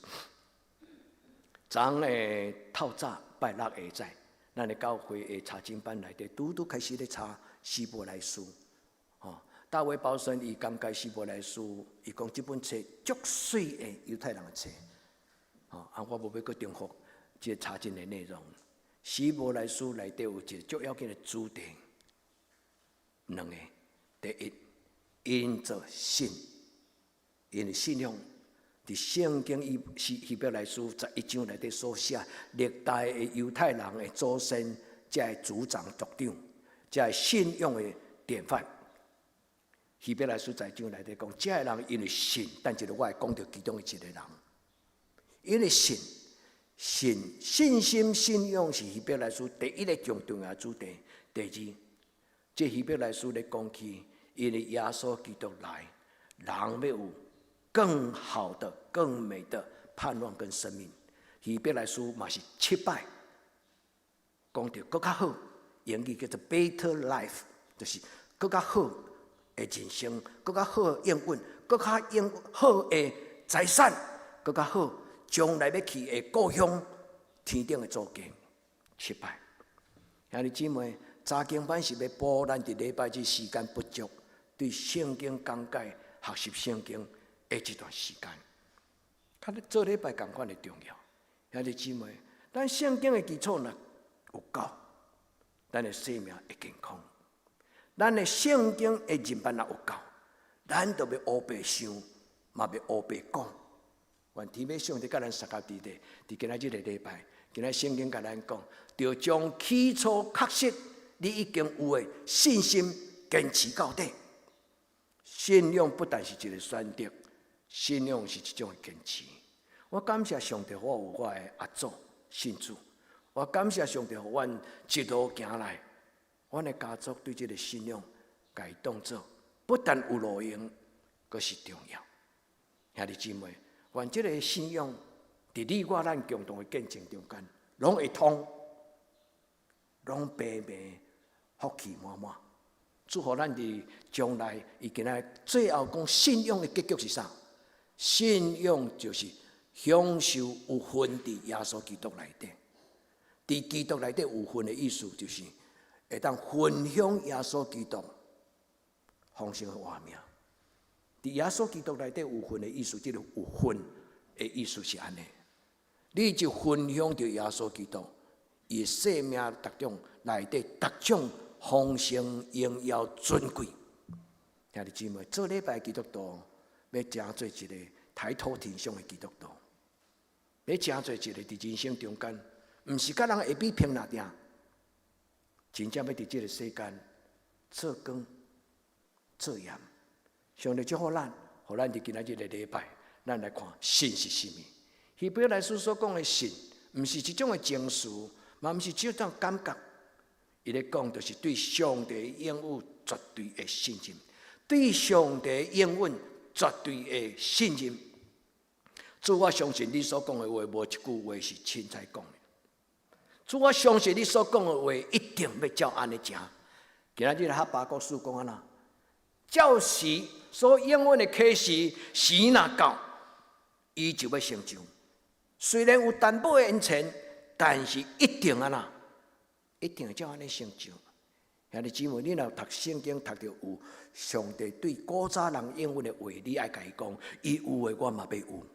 [SPEAKER 5] 昨的透早拜六下载，咱的教会的查经班内底，拄开始咧查希伯来书。大卫包森伊感慨希伯来书，伊讲这本册足水的犹太人的册。我无要搁重复这查经的内容。希伯来书内底有一个足要紧的主题，两个。第一，因着信，因为信仰，伫圣经希伯来书11章内底所写，历代的犹太人的祖先，才会主长族长，才会信仰的典范。希伯来书11章内底讲，这个人因为信，但是我会讲到其中的一个人。因为信心信仰是希伯来书第一个重要的主题。第二，这希伯来书咧讲起，因为耶稣基督来，人要有更好的、更美的盼望跟生命。希伯来书嘛是7摆，讲到更较好，英语叫做 better life， 就是更较好的人生，更较好的应允，更较好的财产，更较好。将来要去的故乡，天顶的祖境，7摆。兄弟姊妹，查经班是要补咱伫礼拜这时间不足，对圣经讲解、学习圣经的这段时间，较做礼拜同款的重要。兄弟姊妹，咱圣经的基础若有够，咱的生命会健康；咱的圣经的人办若有够，咱就要乌白想，嘛要乌白讲。愿天父上帝甲咱撒加伫地，伫今仔日的礼拜，今仔圣经甲咱讲，要将起初确实你已经有的信心坚持到底。信仰不但是一个选择，信仰是一种的坚持。我感谢上帝，我有我的阿祖信主。我感谢上帝，阮一路行来，阮的家族对这个信仰，甲伊当作不但有路用，阁是重要。兄弟姊妹。愿这个信仰，伫你我咱共同的见证中间，拢会通，拢平平福气满满。祝福咱伫将来，伊今仔最后讲信仰的结局是啥？信仰就是享受有份伫耶稣基督内底。伫基督内底有份的意思，就是会当分享耶稣基督丰盛的画面。伫耶稣基督内底有份的意思，即个有份的意思是安尼，你就分享着耶稣基督，伊生命各种内底各种丰盛、荣耀、尊贵。兄弟姊妹，做礼拜基督徒要真做一个抬头挺胸的基督徒，要真做一个伫人生中间，毋是甲人下比拼哪定，真正要伫即个世间做光、做盐。上帝祝福咱，互咱伫今仔日的礼拜，咱来看信是甚么。希伯来书所讲的信，毋是一种的情绪，嘛毋是一种感觉。伊咧讲，就是对上帝应允绝对的信任，对上帝应允绝对的信任。主，我相信你所讲的话，无一句话是凊彩讲的。主，我相信你所讲的话，一定要照安尼行。今仔日哈巴谷书讲安那？照时所应允的启示，时若到，伊就要成就。虽然有淡薄的恩泉，但是一定安那一定会照安尼成就。兄弟姊妹，你若读圣经读到有上帝对古早人应允的话，你爱甲伊讲，伊有的我嘛要有。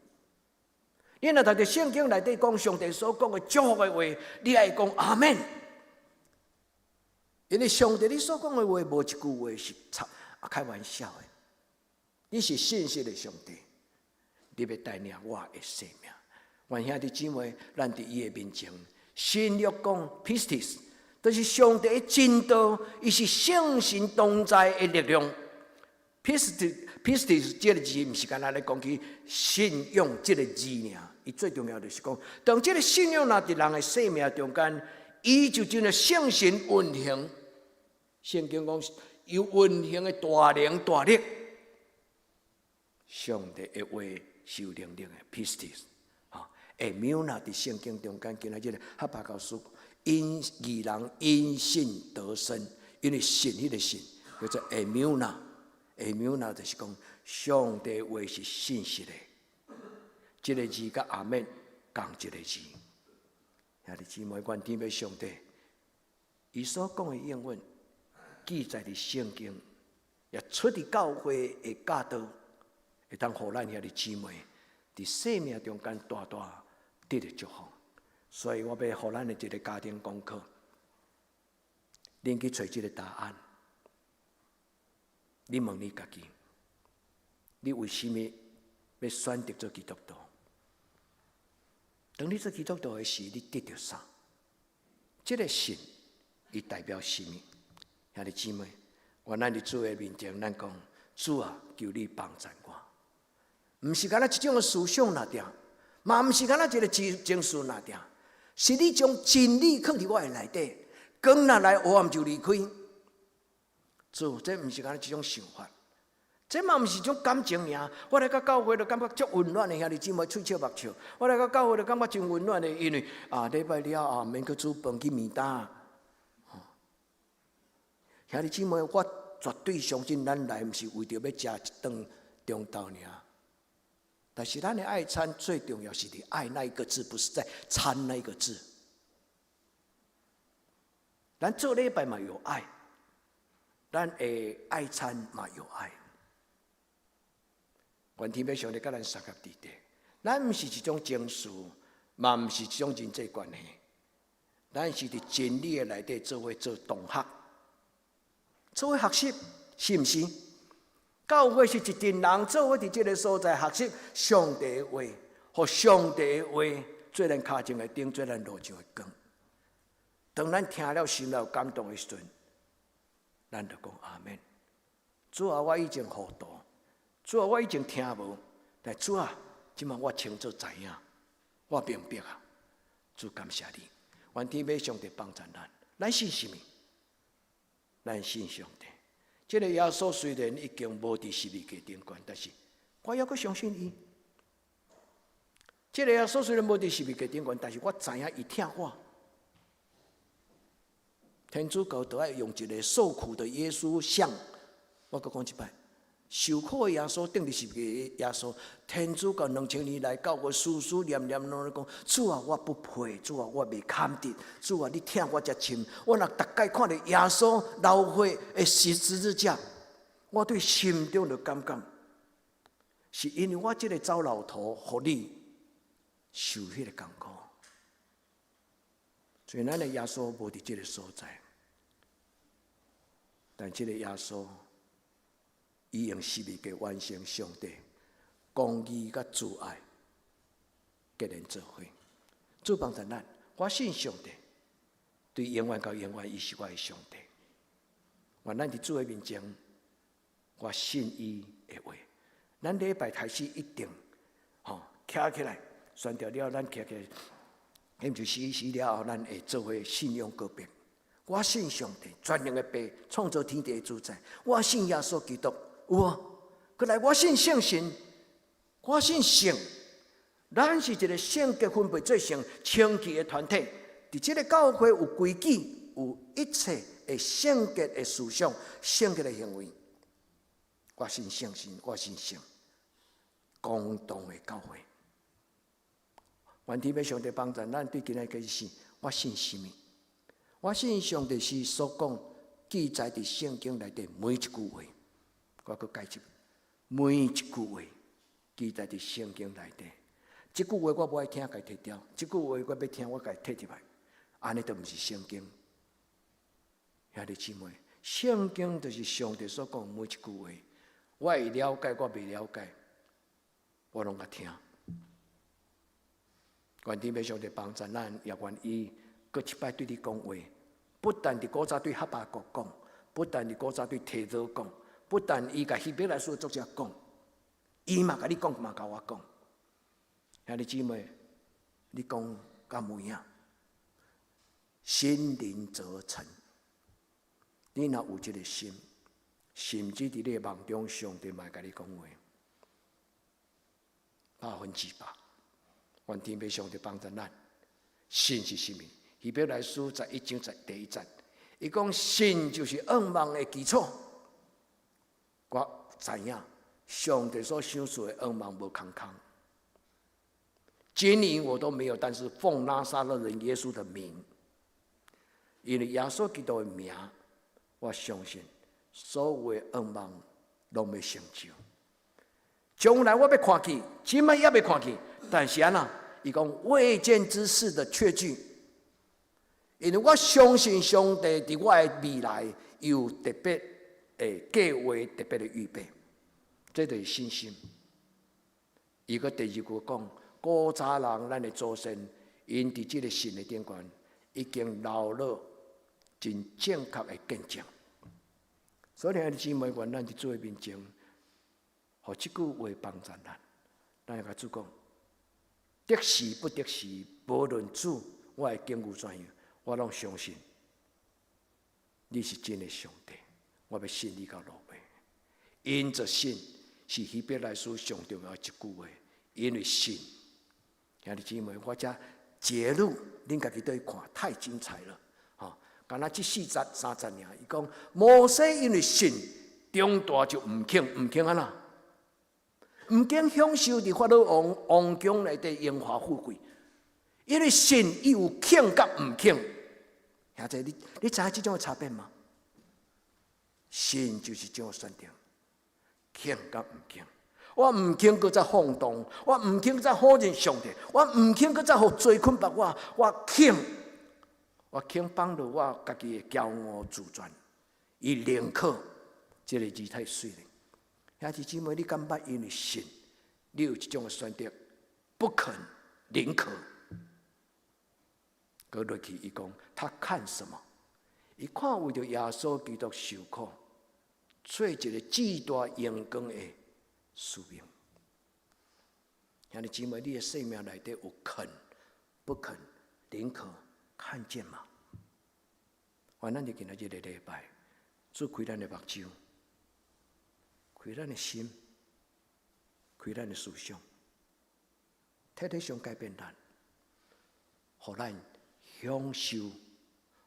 [SPEAKER 5] 你若读到圣经内底讲上帝所讲的祝福的话，你爱讲阿门。因为上帝你所讲的话，无一句话是开玩笑的。你是信实的上帝，你要带领我的生命。愿兄弟姊妹，咱伫伊的面前，信约讲 pistis。就是上帝的真道，伊是圣神同在的力量。pistis 这个字，毋是干那咧讲起信仰这个字尔，伊最重要就是讲，当这个信仰若伫人的生命中间，伊就真个圣神运行。圣经讲有运行的大能大力，上帝的话是有能力的 pistis。下面那伫圣经中间，今仔日哈巴谷书。因义人因信得生，因为信迄个信叫做艾缪纳，艾缪纳就是讲上帝话是信实的。这个字甲阿门共一个字。兄弟姊妹，愿天父上帝，伊所讲的应允，记载伫圣经，也出伫教会的教导，会当互咱兄弟姊妹伫生命中间大大得到祝福。所以我要互咱的一个家庭功课，恁去找这个答案。你问你家己，你为什么要选择做基督徒？当你做基督徒的时，你得到啥？这个信，伊代表什么？兄弟姊妹，愿咱伫主的面前，咱讲主啊，求你帮助我。毋是干那一种的思想那点，嘛毋是干那一个情绪那点。是你将真理放伫我的内底，光若来黑暗就离开。主，这毋是干一种想法，这嘛毋是一种感情尔。我来到教会就感觉足温暖的，兄弟姊妹喙笑目笑。我来到教会就感觉真温暖的，因为礼拜了后免去煮饭去面搭。兄弟姊妹，我绝对相信咱来毋是为着要食一顿中昼尔。但是咱的爱餐最重要是你爱那一个字，不是在餐那一个字。咱做礼拜嘛有爱，咱的爱餐嘛有爱。愿天父上帝甲咱三合伫地，咱毋是一种情绪，嘛毋是一种人际关系，咱是伫真理的内底做伙做同学，做伙学习，是毋是？教会是一群人做伙伫这个所在学习上帝的话，和上帝的话做咱脚前的灯，做咱路上的光。当咱听了心内有感动的时阵，咱就讲阿门。主啊，我以前糊涂，主啊，我以前听无，但主啊，即马我清楚知影，我明白啊。主感谢你，愿天父上帝帮助咱。咱信什么？咱信上帝。这个耶稣虽然已经无伫十字架顶悬，但是我还阁相信伊。这个耶稣虽然无伫十字架顶悬，但是我知影伊疼我。天主教都爱用一个受苦的耶稣像，我阁讲一摆，受苦的耶稣顶伫十字架的耶稣。天主教2000年来教我思思念念拢咧讲，主啊，我不配，主啊，我未堪得，主啊，你疼我遮深。我若逐概看到耶稣流血的十字架，我对心中就感觉，是因为我这个走老头，互你受迄个艰苦。所以咱的耶稣无伫这个所在，但这个耶稣，伊用十字架完成上帝公义甲慈爱结连做伙。主帮助咱，我信上帝，对永远到永远，伊是我的上帝。愿咱伫主的面前，我信伊的话。咱礼拜开始一定，徛起来，宣调了，咱徛起来。hem就死了后，咱会做伙信仰告别。我信上帝，全能的爸，创造天地的主宰。我信耶稣基督，有啊。过来，我信圣神，我信圣。咱是一个圣洁分别做成清气的团体。伫这个教会有规矩，有一切的圣洁的思想、圣洁的行为。我信圣神，我信圣，共同的教会。愿天父上帝帮助咱对今日开始，我信什么？我信上帝是所讲记载伫圣经内底每一句话，我搁解释，每一句话记载伫圣经内底。这句话我不爱听，该摕掉；这句话我要听，我该摕入来。安尼都毋是圣经。兄弟姊妹，圣经就是上帝所讲每一句话。我会了解，我未了解，我拢甲听。愿天父上帝帮助咱，也愿意搁一摆对你讲话。不但伫古早对哈巴谷讲，不但伫古早对提多讲，不但伊甲希伯来书作者讲，伊嘛甲你讲，嘛甲我讲。兄弟姊妹，你讲敢有影？心灵则诚。你若有这个心，甚至伫你的梦中，上帝嘛会甲你讲话，100%。愿天父上帝帮助咱。信是什么？希伯来书11章第1节，伊讲信就是愿望的基础。我知影，上帝所想出的愿望无空空。金银我都没有，但是奉拿撒勒人耶稣的名，因为耶稣基督的名，我相信所有的愿望拢要成就。将来我要看见，今摆也要看见，但是安那？伊讲未见之事的确据，因为我相信上帝伫我的未来有特别的计划、特别的预备，这就是信心。伊个第二句讲，古早人咱的祖先，因伫这个神的顶端已经留了真正确的见证。所以，兄弟姊妹，愿咱伫主的面前，互这句话帮助咱。咱要甲主讲。得时不得时，无论主我的境遇怎样，我拢相信你是真的上帝。我要信你到落尾。因着信是希伯来书上重要一句话，因为信。兄弟姊妹，我这揭露，恁家己对看，太精彩了。敢若这4节3节尔，伊讲摩西因为信，中大就唔肯安那。唔经享受伫法老王宫内底荣华富贵，因为信伊有肯甲唔肯。兄弟，你知影这种差别吗？信就是这种选择，肯甲唔肯。我唔肯搁再放荡，我唔肯再否认上帝，我唔肯搁再互罪捆绑我肯放落我家己的骄傲自尊，伊宁可这个字太水了。兄弟姊妹，你敢捌因为信，你有这种的选择，不肯、宁可。搁落去，伊讲他看什么？伊看为着耶稣基督受苦，做一个至大荣光的使命。兄弟姊妹，你的生命内底有肯、不肯、宁可看见吗？咱就今仔日的礼拜，主开咱的目睭。开咱的心，开咱的思想，彻底上改变咱，互咱享受，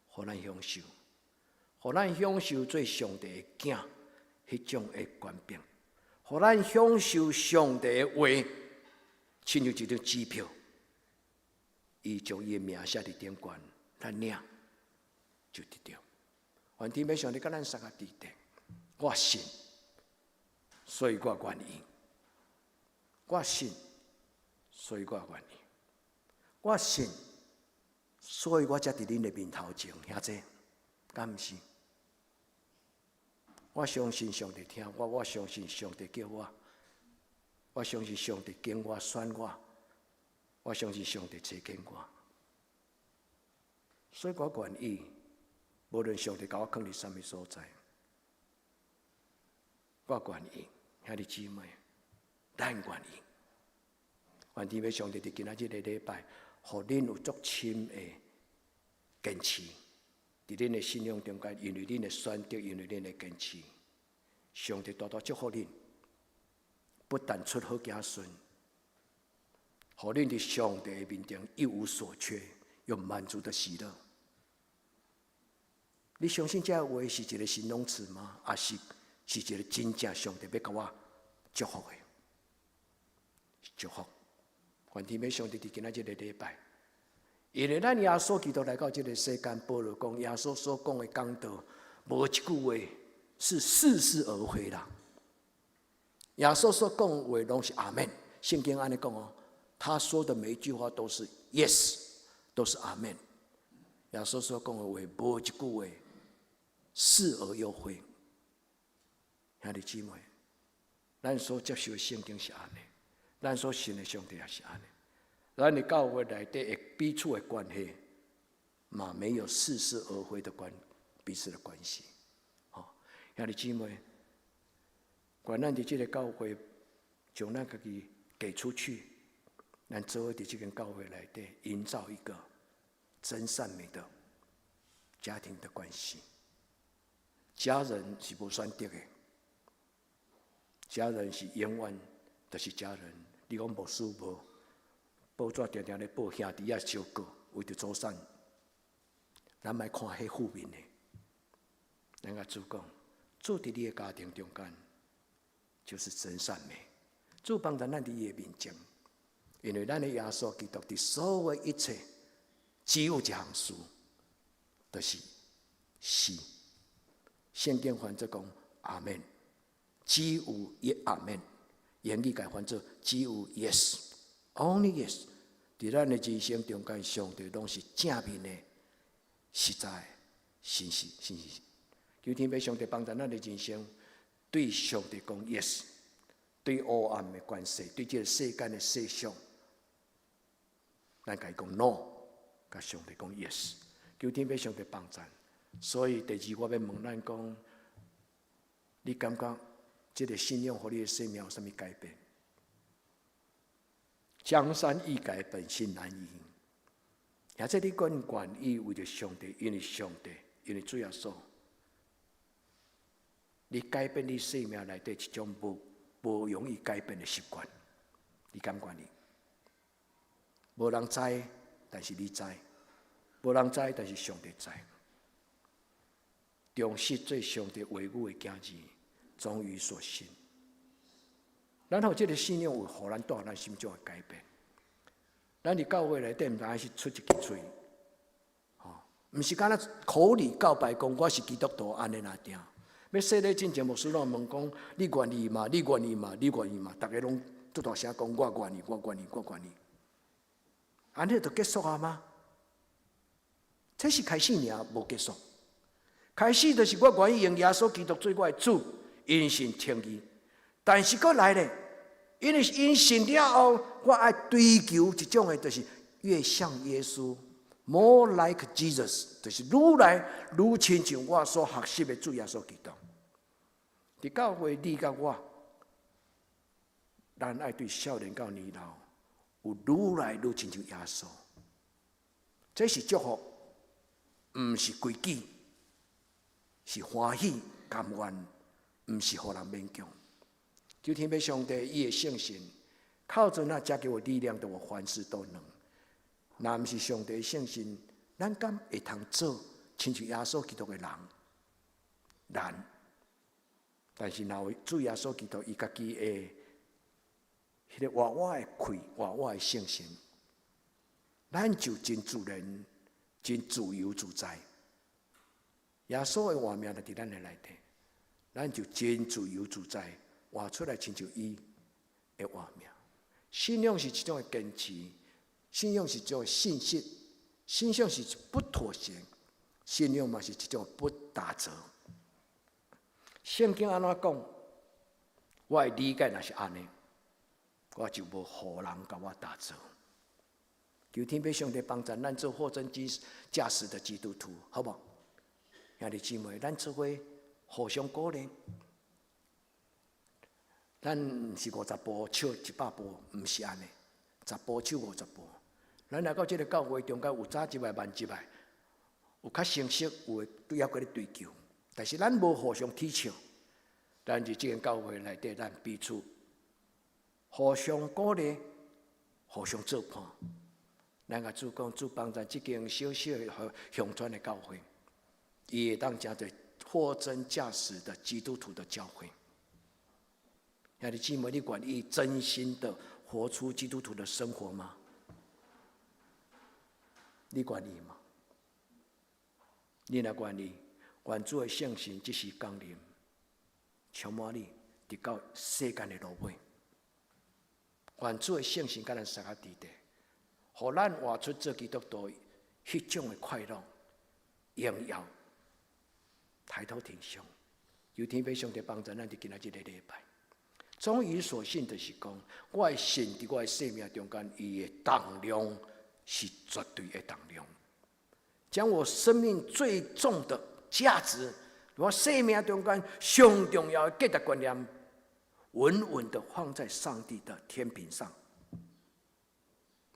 [SPEAKER 5] 互咱享受，互咱享受做上帝的囝，迄种的权柄，互咱享受上帝的话，亲像一张支票，伊将伊的名写伫顶悬，咱领就得着。愿天父上帝甲咱三个地定，我信。所以我愿意，我信，所以我愿意，我信，所以我才伫恁的面头前，兄弟，敢毋是？我相信上帝听我，我相信上帝叫我，我相信上帝拣我选我，我相信上帝找拣我，所以我愿意，无论上帝甲我放伫什么所在，我愿意。兄弟姊妹，咱愿意。愿天父上帝伫今仔日的礼拜，互恁有足深的坚持，伫恁的信仰中间，因为恁的选择，因为恁的坚持，上帝大大祝福恁，不但出好行顺，互恁伫上帝的面前一无所缺，有满足的喜乐。你相信这话是一个形容词吗？还是一个真正上帝要甲我祝福的？祝福！愿天父上帝伫今仔日的礼拜，因为咱耶稣基督来到这个世间，保罗讲耶稣所讲的讲道，无一句话是似是而非啦。耶稣所讲的话拢是阿门。圣经安尼讲哦，他说的每一句话都是 yes， 都是阿门。耶稣所讲的话，无一句话是而又非。兄弟姊妹，咱所接受的圣经是安尼，咱所信的上帝也是安尼。咱的教会内底的彼此的关系，嘛没有似是而非的彼此的关系。兄弟姊妹，管咱伫这个教会，将咱家己给出去，咱做伙伫这间教会内底营造一个真善美的家庭的关系。家人是无选择的，家人是永远就是家人。你讲牧师无？报纸常常咧报兄弟啊相告，为着祖产，咱莫看迄负面的。咱甲主讲，主伫你的家庭中间，就是真善美。主帮助咱伫伊的面前，因为咱的耶稣基督伫所有一切，只有一项事，就是死。圣经翻作讲阿门，只有一阿门。英语改翻作只有 yes。Only yes， 在咱的人生中间，上帝拢是正面的、实在、信实。求天父上帝帮助咱的人生，对上帝讲 yes， 对黑暗的关系，对这个世间的世俗，咱甲伊讲 no， 甲上帝讲 yes。求天父上帝帮助。所以第二，我要问咱讲，你感觉这个信仰，互你的生命有啥物改变？江山易改，本性难移。也即你愿意为着上帝，因为上帝，因为主耶稣，你改变你生命内底一种无容易改变的习惯，你敢愿意？无人知，但是你知；无人知，但是上帝知。忠实做上帝话语的囝儿，忠于所信。然后这个信仰会互咱带来咱心中的改变。咱伫教会内底，毋单是出一支嘴，毋是敢若口里告白讲我是基督徒安尼那定。要说咧真正牧师拢问讲，你愿意吗？你愿意吗？你愿意吗？大家拢做大声讲我愿意，我愿意，我愿意。安尼就结束啊吗？这是开始尔，无结束。开始就是我愿意用耶稣基督做我的主，因信称义。但是搁来咧，因为因信了后，我爱追求一种的，就是越像耶稣 ，more like Jesus， 就是愈来愈亲像我所学习的主耶稣基督。伫教会你甲我，咱爱对少年到年老，有愈来愈亲像耶稣。这是祝福，毋是规矩。是欢喜甘愿，毋是互人勉强。求天父上帝伊的圣神，靠着那加给我力量的，我凡事都能。若毋是上帝的圣神，咱敢会通做亲像耶稣基督的人？难。但是若有主耶稣基督伊家己的迄个活活的气、活活的圣神，咱就真自然、真自由自在。耶稣的画面就伫咱的内底，咱就真自由自在，画出来亲像伊的画面。信仰是一种的坚持，信仰是一种的信息，信仰是不妥协，信仰嘛是一种不打折。圣经安怎讲？我的理解若是安尼，我就无互人甲我打折。求天父上帝帮助咱做货真价实的基督徒，好不好？兄弟姊妹，咱做伙互相鼓励。咱毋是50步笑100步，毋是安尼，10步笑50步。咱来到这个教会中间，有早一摆慢一摆，有较成熟，有的还搁咧追求。但是咱无互相踢笑，咱伫这个教会内底，咱彼此互相鼓励，互相做伴。咱甲主讲，主帮助这间小小的乡村的教会。也当加在货真价实的基督徒的教会。兄弟姊妹，你愿意真心的活出基督徒的生活吗？你愿意吗？你若愿意，愿主的圣神即时降临，充满你，直到世间的落尾。愿主的圣神甲咱三个伫地，互咱活出做基督徒迄种的快乐、荣耀。抬头挺胸，有天父上帝帮助咱，伫今仔日个礼拜。终于所信就是讲，我的信伫我的生命中间，伊的重量是绝对的重量。将我生命最重的价值，我生命中间上重要的价值观念，稳稳的放在上帝的天平上。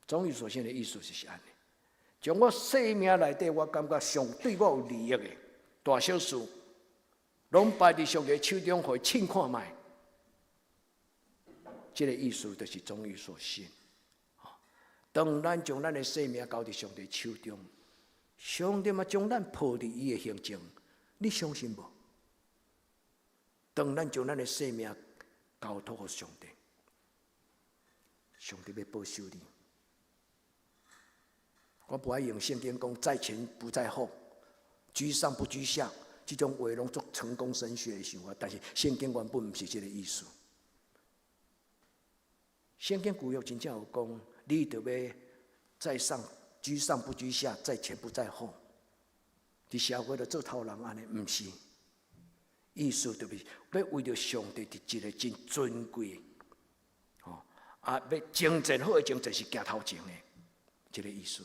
[SPEAKER 5] 终于所信的意思是安尼，将我生命内底，我感觉上对我有利益的大小事，拢摆伫上帝手中，互伊称看卖。这个意思就是终于所信。当咱将咱的生命交伫上帝手中，上帝嘛将咱抱伫伊的形状，你相信无？当咱将咱的生命交托给上帝，上帝要保守你。我不爱用圣经讲在前不在后，居上不居下，这种话拢做成功神学的想法，但是圣经原本不是这个意思。圣经旧约真正有讲，你就要在上居上不居下，在前不在后。伫社会就做头人安尼，唔是。意思就是要为着上帝伫一个真尊贵，要精神好的精神是行头前的，这个意思。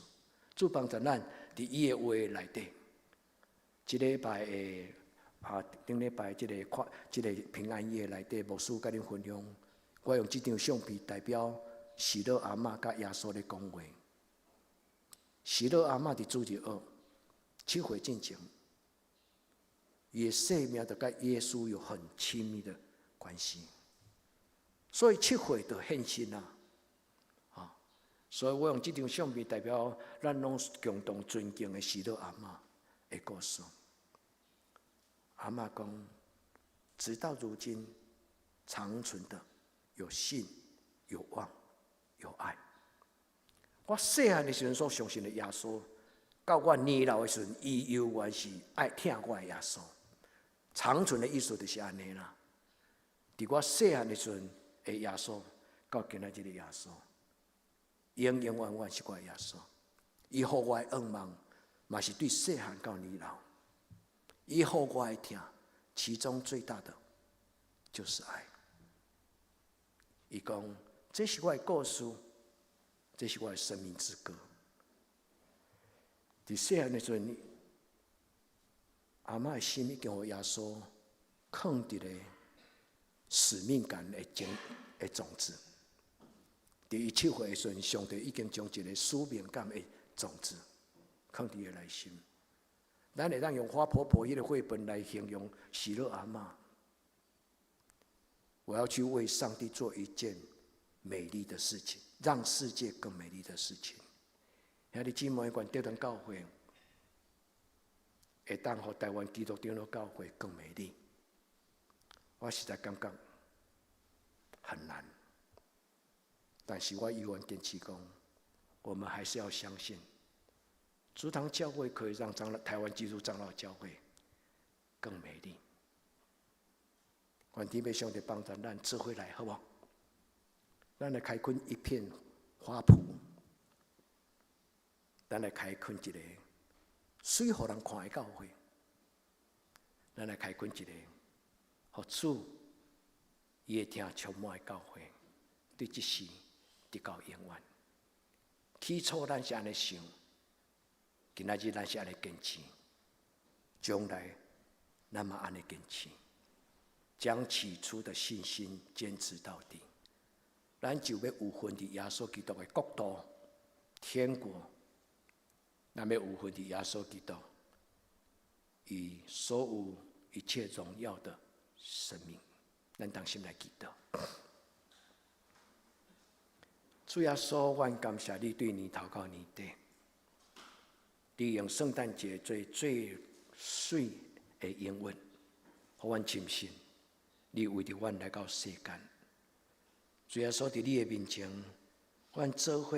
[SPEAKER 5] 主帮助咱伫伊的话内底，即礼拜的顶礼拜即个平安夜内底，牧师甲恁分享。我用这张相片代表喜乐阿嬷甲耶稣咧讲话。喜乐阿嬷伫主日学7岁进前，伊的生命就跟耶稣有很亲密的关系，所以7岁就献身啦。所以我用这张相片代表咱拢共同尊敬的喜乐阿嬷的故事。阿嬷讲，直到如今长存的有信、有望、有爱。我细汉的时阵所相信的耶稣，到我年老的时阵，伊永远是爱听我的耶稣。长存的意思就是安尼啦。伫我细汉的时阵的耶稣，到今仔日的耶稣，永永远远是我的耶稣。伊互我的愿望，嘛是对细汉到年老。伊互我的听，其中最大的就是爱。伊讲，这是我的故事，这是我的生命之歌。伫细汉的时阵，阿嬷的心已经互耶稣放伫咧使命感的种子。伫伊7岁的时阵，上帝已经将一个使命感的种子放伫伊内心。咱会当用花婆婆迄个绘本来形容喜乐阿嬷。我要去为上帝做一件美丽的事情，让世界更美丽的事情。兄弟姊妹，愿这段教会会当互台湾基督长老教会更美丽。我实在感觉很难，但是我依然坚持讲，我们还是要相信，主堂教会可以让台湾基督长老教会更美丽。愿天父上帝帮助咱智慧来，好不好？咱来开垦一片花圃，咱来开垦一个水互人看的教会，咱来开垦一个互主伊会听充满的教会，对这事直到永远。起初咱是安尼想，今仔日咱是安尼坚持，将来咱嘛安尼坚持。将起初的信心坚持到底，咱就要有份伫耶稣基督的国度、天国，咱要有份伫耶稣基督以所有一切荣耀的生命。咱当心来祈祷。主耶稣，我感谢你对年头到年底，利用圣诞节最水的应允，互阮深信。你为着阮来到世间，主耶稣伫你的面前，阮做伙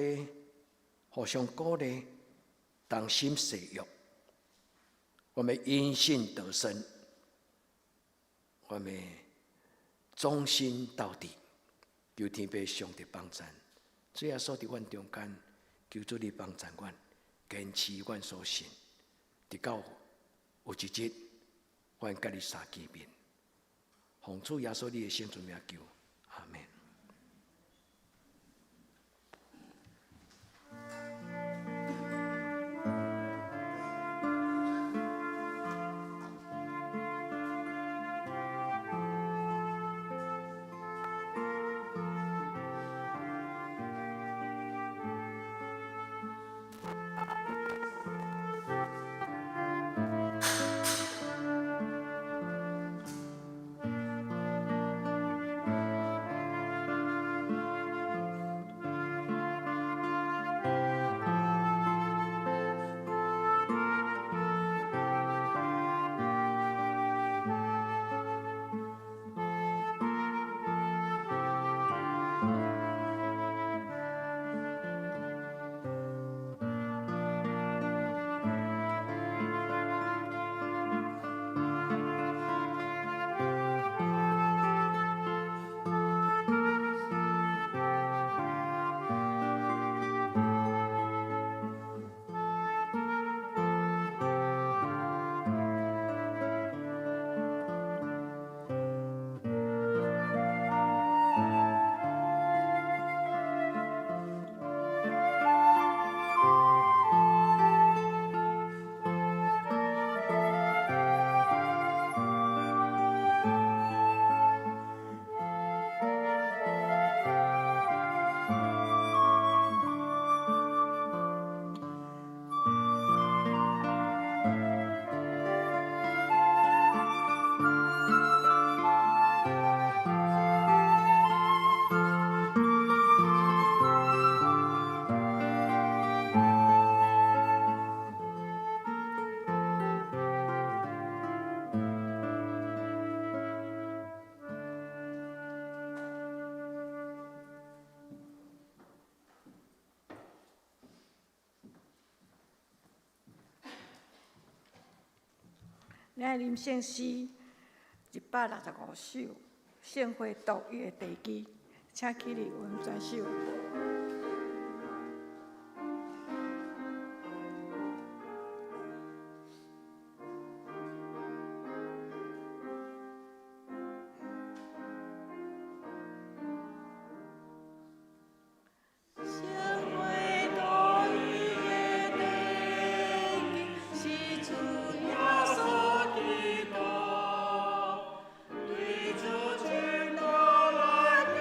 [SPEAKER 5] 互相鼓励，当心舍欲，我们因信得生，我们忠心到底，求天父上帝帮助。主耶稣伫阮中间，求主你帮助阮，坚持阮所信，直到有一日，阮甲你相见面。奉主耶稣你的圣名求，阿门。
[SPEAKER 4] 咱林圣诗165首，圣会独一的地基，请起立，我们专首。
[SPEAKER 3] 对主君的来临，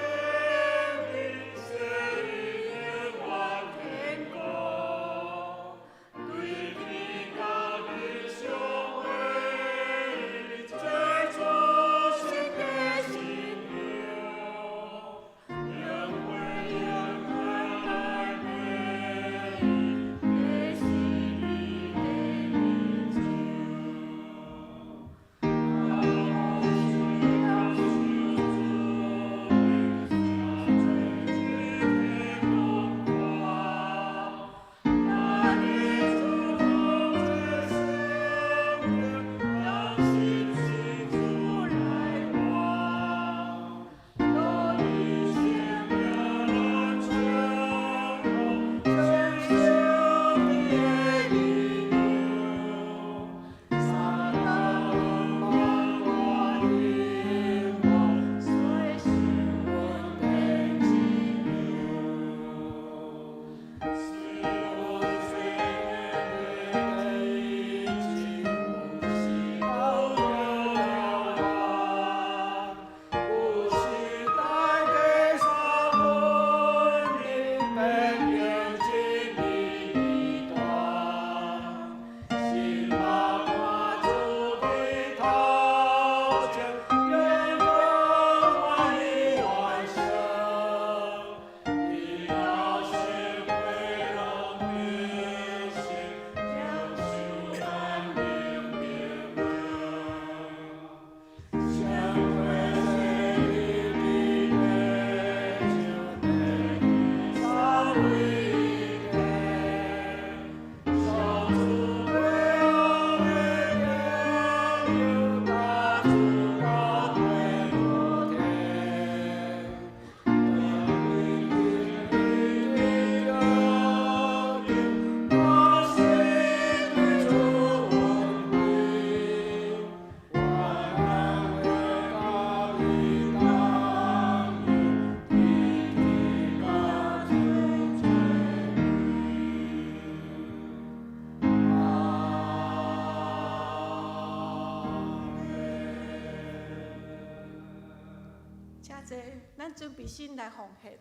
[SPEAKER 4] 济，咱准备心来奉献。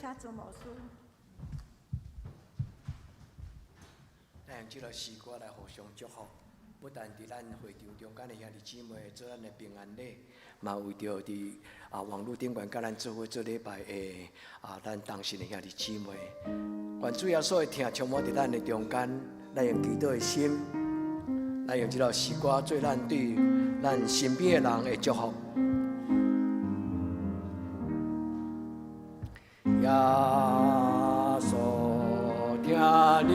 [SPEAKER 4] 请做牧师。
[SPEAKER 5] 咱用这个诗歌来互相祝福，不但伫咱会场中间的兄弟姊妹做咱的平安礼，嘛为着伫网络顶悬甲咱做伙做礼拜的咱当时的兄弟姊妹，愿主要所会听充满伫咱的中间，咱用祈祷的心，咱用这个诗歌做咱对咱身边的人的祝福。耶稣听你，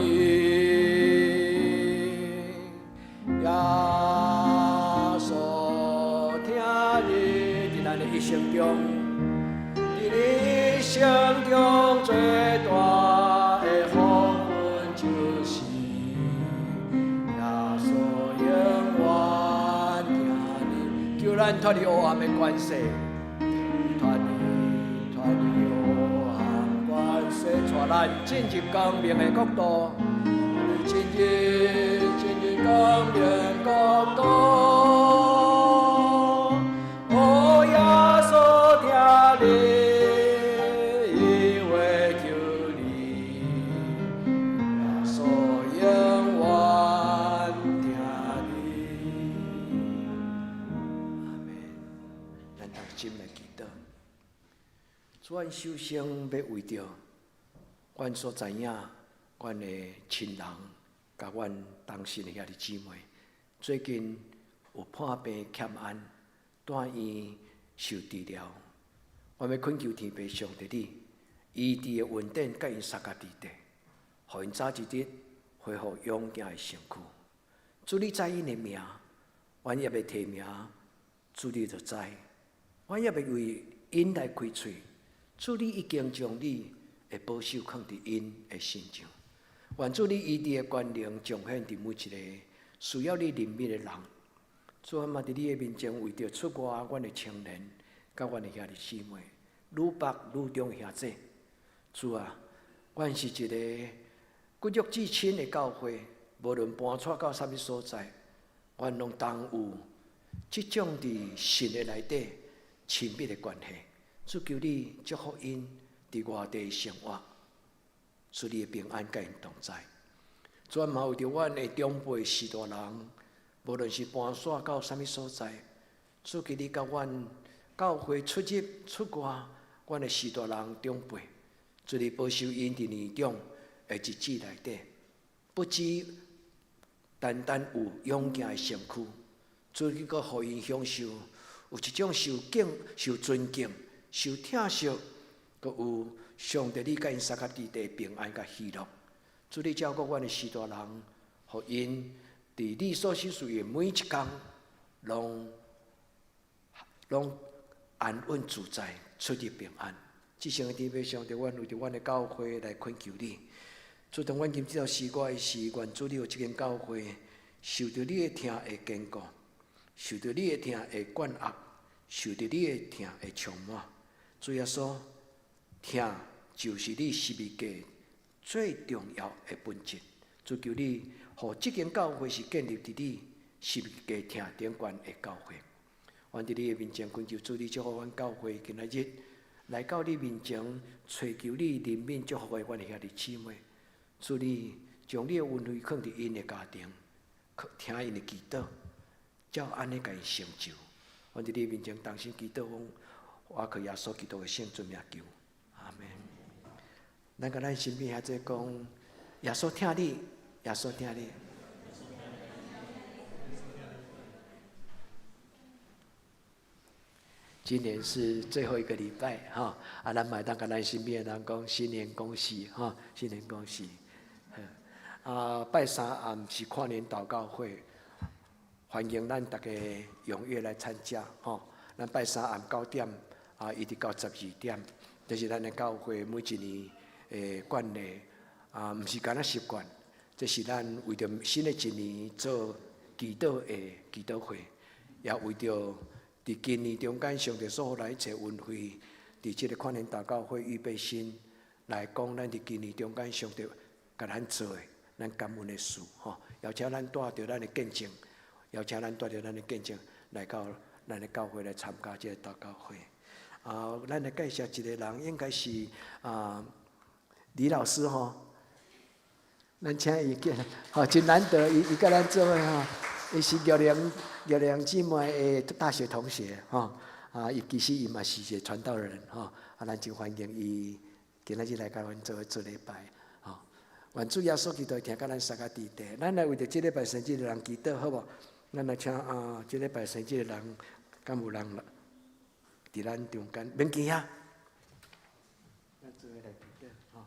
[SPEAKER 5] 耶稣听你，伫咱的一生中，伫你生中最大的福分就是耶稣永远听你，求咱脱离黑暗的关系，脱离带咱进入光明的国度，进入光明国度。哦，耶稣听你，因为求你，耶稣永远听你。阿门。咱同心来祈祷，主阮首先要为着。阮所知影，阮的亲人，甲阮当时的兄弟姊妹，最近有破病欠安，住院受治疗。我要恳求天父上帝你，医治的稳定，甲因三家治地，互因早一日恢复勇健的身躯。主你知因的名，阮也要提名，主你就知，阮也要为因来开喙。主你已经将你的保守放伫因的心上，愿主你医治的权能彰显伫每一个需要你怜悯的人。主啊，嘛伫你的面前，为着出外阮的青年，甲阮的兄弟姊妹，愈北愈中兄弟。主啊，阮是一个骨肉至亲的教会，无论搬出到啥物所在，阮拢当有即种伫神的内底亲密的关系。主求你祝福因。伫外地生活，主你的平安甲因同在。主啊，嘛为着阮的长辈士大人，无论是搬徙到啥物所在，主给你甲阮教会出入出外，阮的许多人长辈，主你保守因伫年中的日子内底，不止单单有勇健的身躯，主你阁互因享受有一种受敬、受尊敬、受疼惜，阁有上帝你甲因三甲地地平安甲喜乐。主你照顾阮的许多人，互因伫你所需需的每一工，拢安稳自在，出入平安。即生的天父上帝，阮为着阮的教会来恳求你。主，当阮今这条时光的时，愿主你有即间教会受到你的疼的坚固，受到你的疼的管握，受到你的疼的充满。主耶稣，疼就是你十字架最重要的本质。主求你，互即间教会是建立伫你十字架疼顶悬的教会。阮伫你的面前恳求主，你祝福阮教会今仔日来到你面前，寻求你怜悯祝福的阮的兄弟姊妹。主你将你的恩惠放伫因的家庭，听因的祈祷，照安尼甲因成就。阮伫你面前同心祈祷，我靠耶稣基督的圣尊名求，阿门。咱甲咱身边遐做讲，耶稣听你，耶稣听你。今年是最后一个礼拜哈，咱买当甲咱身边的人讲新年恭喜哈，新年恭喜。拜三暗是跨年祷告会，欢迎咱大家踊跃来参加哈。咱拜三暗9点一直到12点，这是咱的教会每一年的惯例毋是干那习惯，这是咱为着新的一年做祈祷的祈祷会，也为着伫今年中间上帝所来一切恩惠，伫这个跨年祷告会预备心来讲，咱伫今年中间上帝甲咱做的。咱感恩的事，吼，邀请咱带着咱的见证，邀请咱带着咱的见证来到咱的教会来参加这个祷告会。咱来介绍一个人，应该是李老师吼，咱请伊过来，吼，真难得，伊甲咱做伙吼，伊是月亮姊妹的大学同学，吼，伊其实伊嘛是一个传道人，吼，咱真欢迎伊今仔日来甲阮做礼拜。愿主耶稣基督听甲咱三个弟弟，咱来为着这礼拜生日的人祈祷，好无？咱来请这礼拜生日的人，敢有人伫咱中间？免惊啊！咱做伙来祈祷，吼。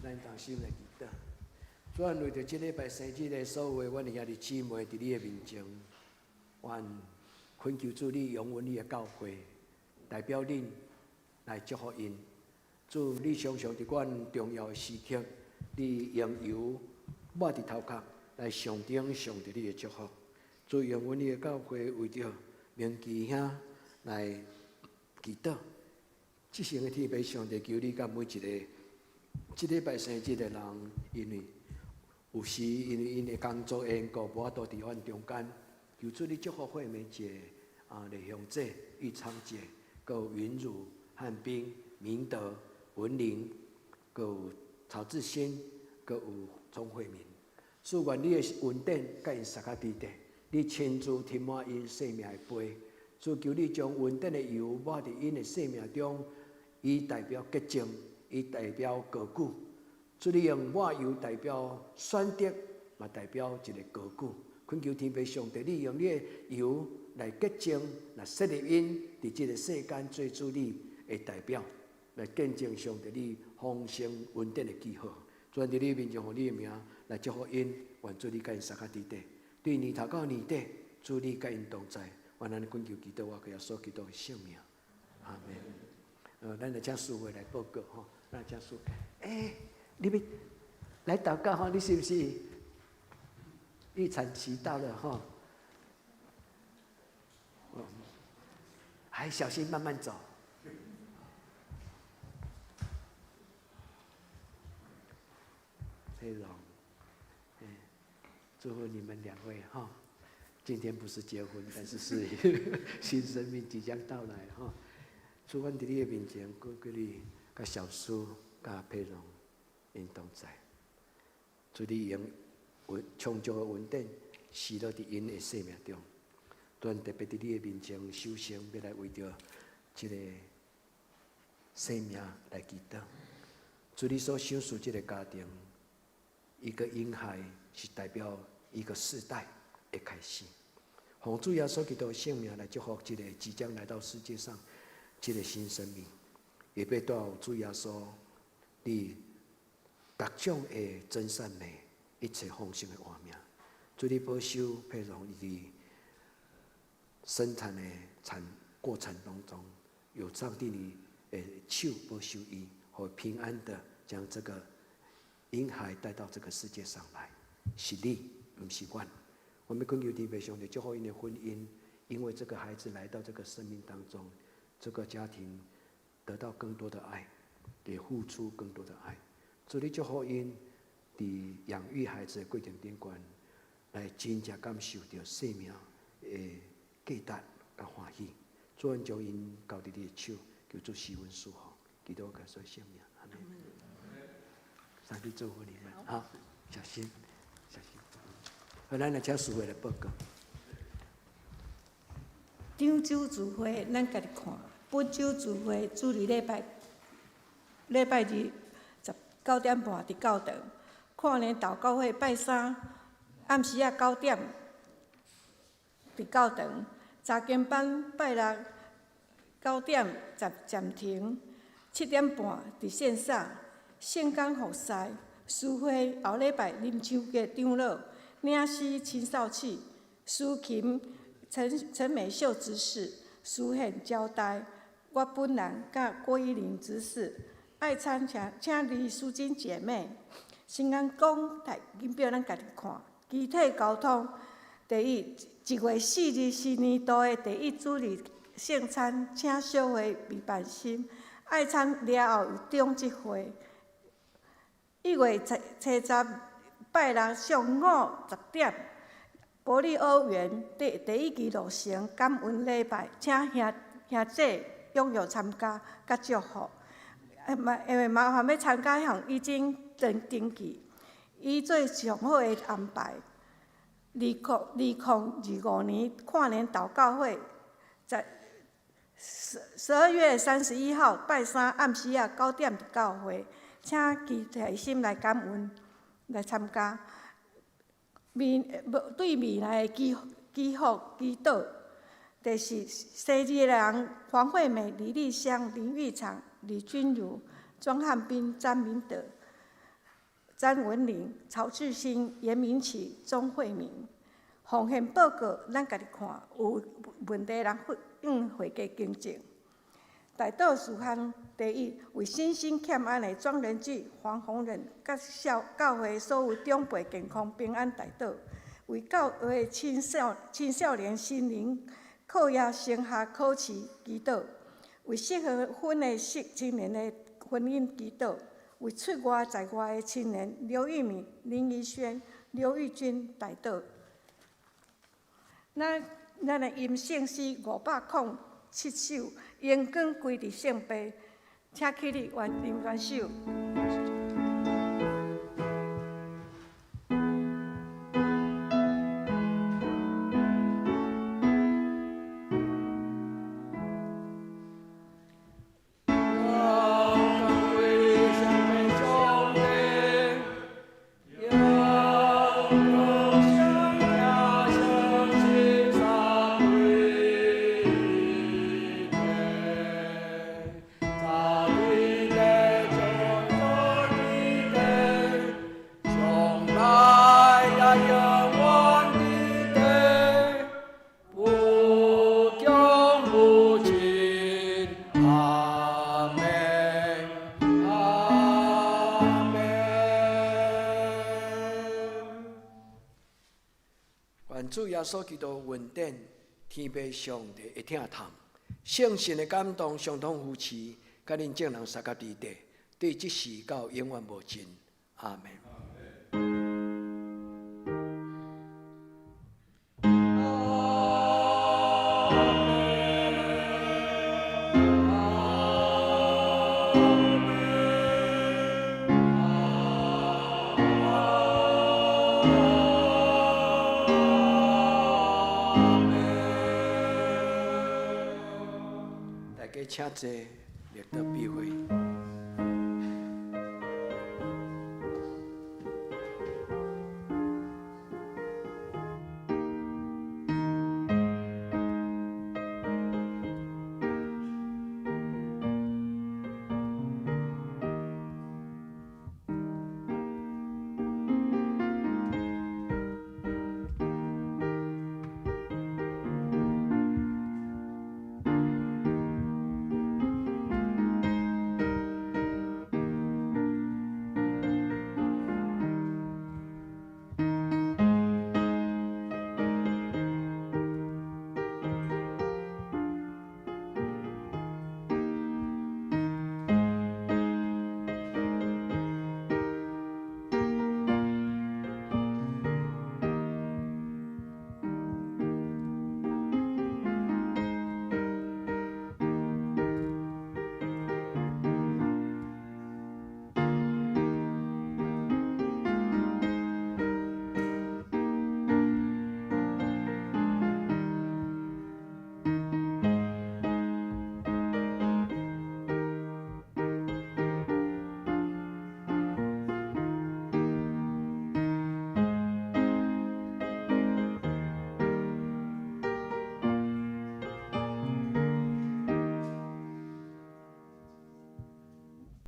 [SPEAKER 5] 咱同心来祈祷。主啊，为着这礼拜生日的所有阮的兄弟姊妹伫你的面前，愿恳求主你永远你的教会，代表恁。来祝福因，主你常常伫阮重要的时刻，你用油抹伫头壳，来象征上帝你的祝福。主用阮你的教会为着明基兄来祈祷。即生的天父上帝求你甲每一个即礼拜生日的人，因为有时因为因的工作缘故，无法度伫阮中间，求主你祝福惠美节、李香姐、玉昌姐、有云如。汉斌、明德、文玲，阁有曹志新，阁有钟慧明。祝愿你的恩典甲因三个弟弟，你亲自填满因生命的杯。主求你将恩典的油抹伫因的生命中，以代表洁净，以代表高举。主你用抹油代表选择，嘛代表一个高举。恳求天父上帝，你用你的油来洁净，来设立因伫这个世间做主你。的代表来见证上帝你丰盛恩典的记号，主伫你面前，用你的名来祝福因，愿主你甲因三个弟弟，对年头到年底，主你甲因同在，愿咱恳求祈祷，我耶稣基督的圣名，阿门。咱来请师傅来报告吼，咱请师傅，你们来祷告吼，你是不是预产期到了吼？还小心慢慢走。佩蓉，祝福你们两位哈！今天不是结婚，但是是新生命即将到来哈！祝愿伫你的面前，过你甲小苏、甲佩蓉因同在，祝你用充足的稳定，
[SPEAKER 1] 死了伫因的生命中。咱特别伫你的面前首先要来为着这个生命来祈祷。主你所享受这个家庭，一个婴孩是代表一个世代的开始。奉主耶稣基督的性命来祝福这个即将来到世界上这个新生命，也要到主耶稣你各种的真善美，一切丰盛的画面。主你保守佩蓉伊生产的过程当中，有上帝你的手保守伊，和平安的将这个婴孩带到这个世界上来。是你，不是我。我们恳求弟兄兄弟祝福因的婚姻，因为这个孩子来到这个生命当中，这个家庭得到更多的爱，也付出更多的爱。主你祝福因伫养育孩子的过程顶关，来真正感受到生命的价值甲欢喜。主恩将因交伫你的手，求主施恩赐福，基督耶稣圣名，阿门。上帝祝福你们，好，小心，小心。好，咱来请师父来报告。
[SPEAKER 4] 漳州聚会，咱家己看。本州聚会主日礼拜日19点半伫教堂，跨年祷告会拜三，暗时9点伫教堂。查经班拜六9点暂停，7点半伫线上。圣港服侍，诗会后礼拜林秋节长老领诗青少曲，抒琴陈美秀执事，书献交代。我本人甲郭依玲执事，爱参请李淑珍姐妹。新安讲台音表咱家己看。集体交通，第一1月4日是年度的第一主日圣餐，请小会未办心，爱参了后有中集会。1月7日拜六上午10点，保利欧园第一期路程感恩礼拜，请兄姐踊跃参加，甲祝福。因为麻烦要参加项已经登记，依做上好的安排。2025年跨年祷告会，在12月31号拜三暗时9点伫教会。请期待心来感恩，来参加。对未来的祈福祈祷，就是西日人黄惠美、李丽香、林玉长、李君如、庄汉斌、詹明德、詹文玲、曹志兴、严明启、钟慧明。奉献报告，咱家己看，有问题人回家更正。代祷事项第一，为身心欠安的庄仁聚、黄宏仁，甲教会所有长辈健康平安代祷；为教会青少年心灵课业升学考试祈祷；为适合婚的青年的婚姻祈祷；为出外在外的青年刘玉敏、林怡轩、刘玉君代祷。咱的音圣诗507首，阳光归伫圣杯，请起立元首。
[SPEAKER 5] 主耶稣基督恩典，天父上帝会听透，圣神的感动相通扶持，甲恁众人三甲伫地，对即世到永远无尽。阿门。
[SPEAKER 1] 且坐，力得避讳。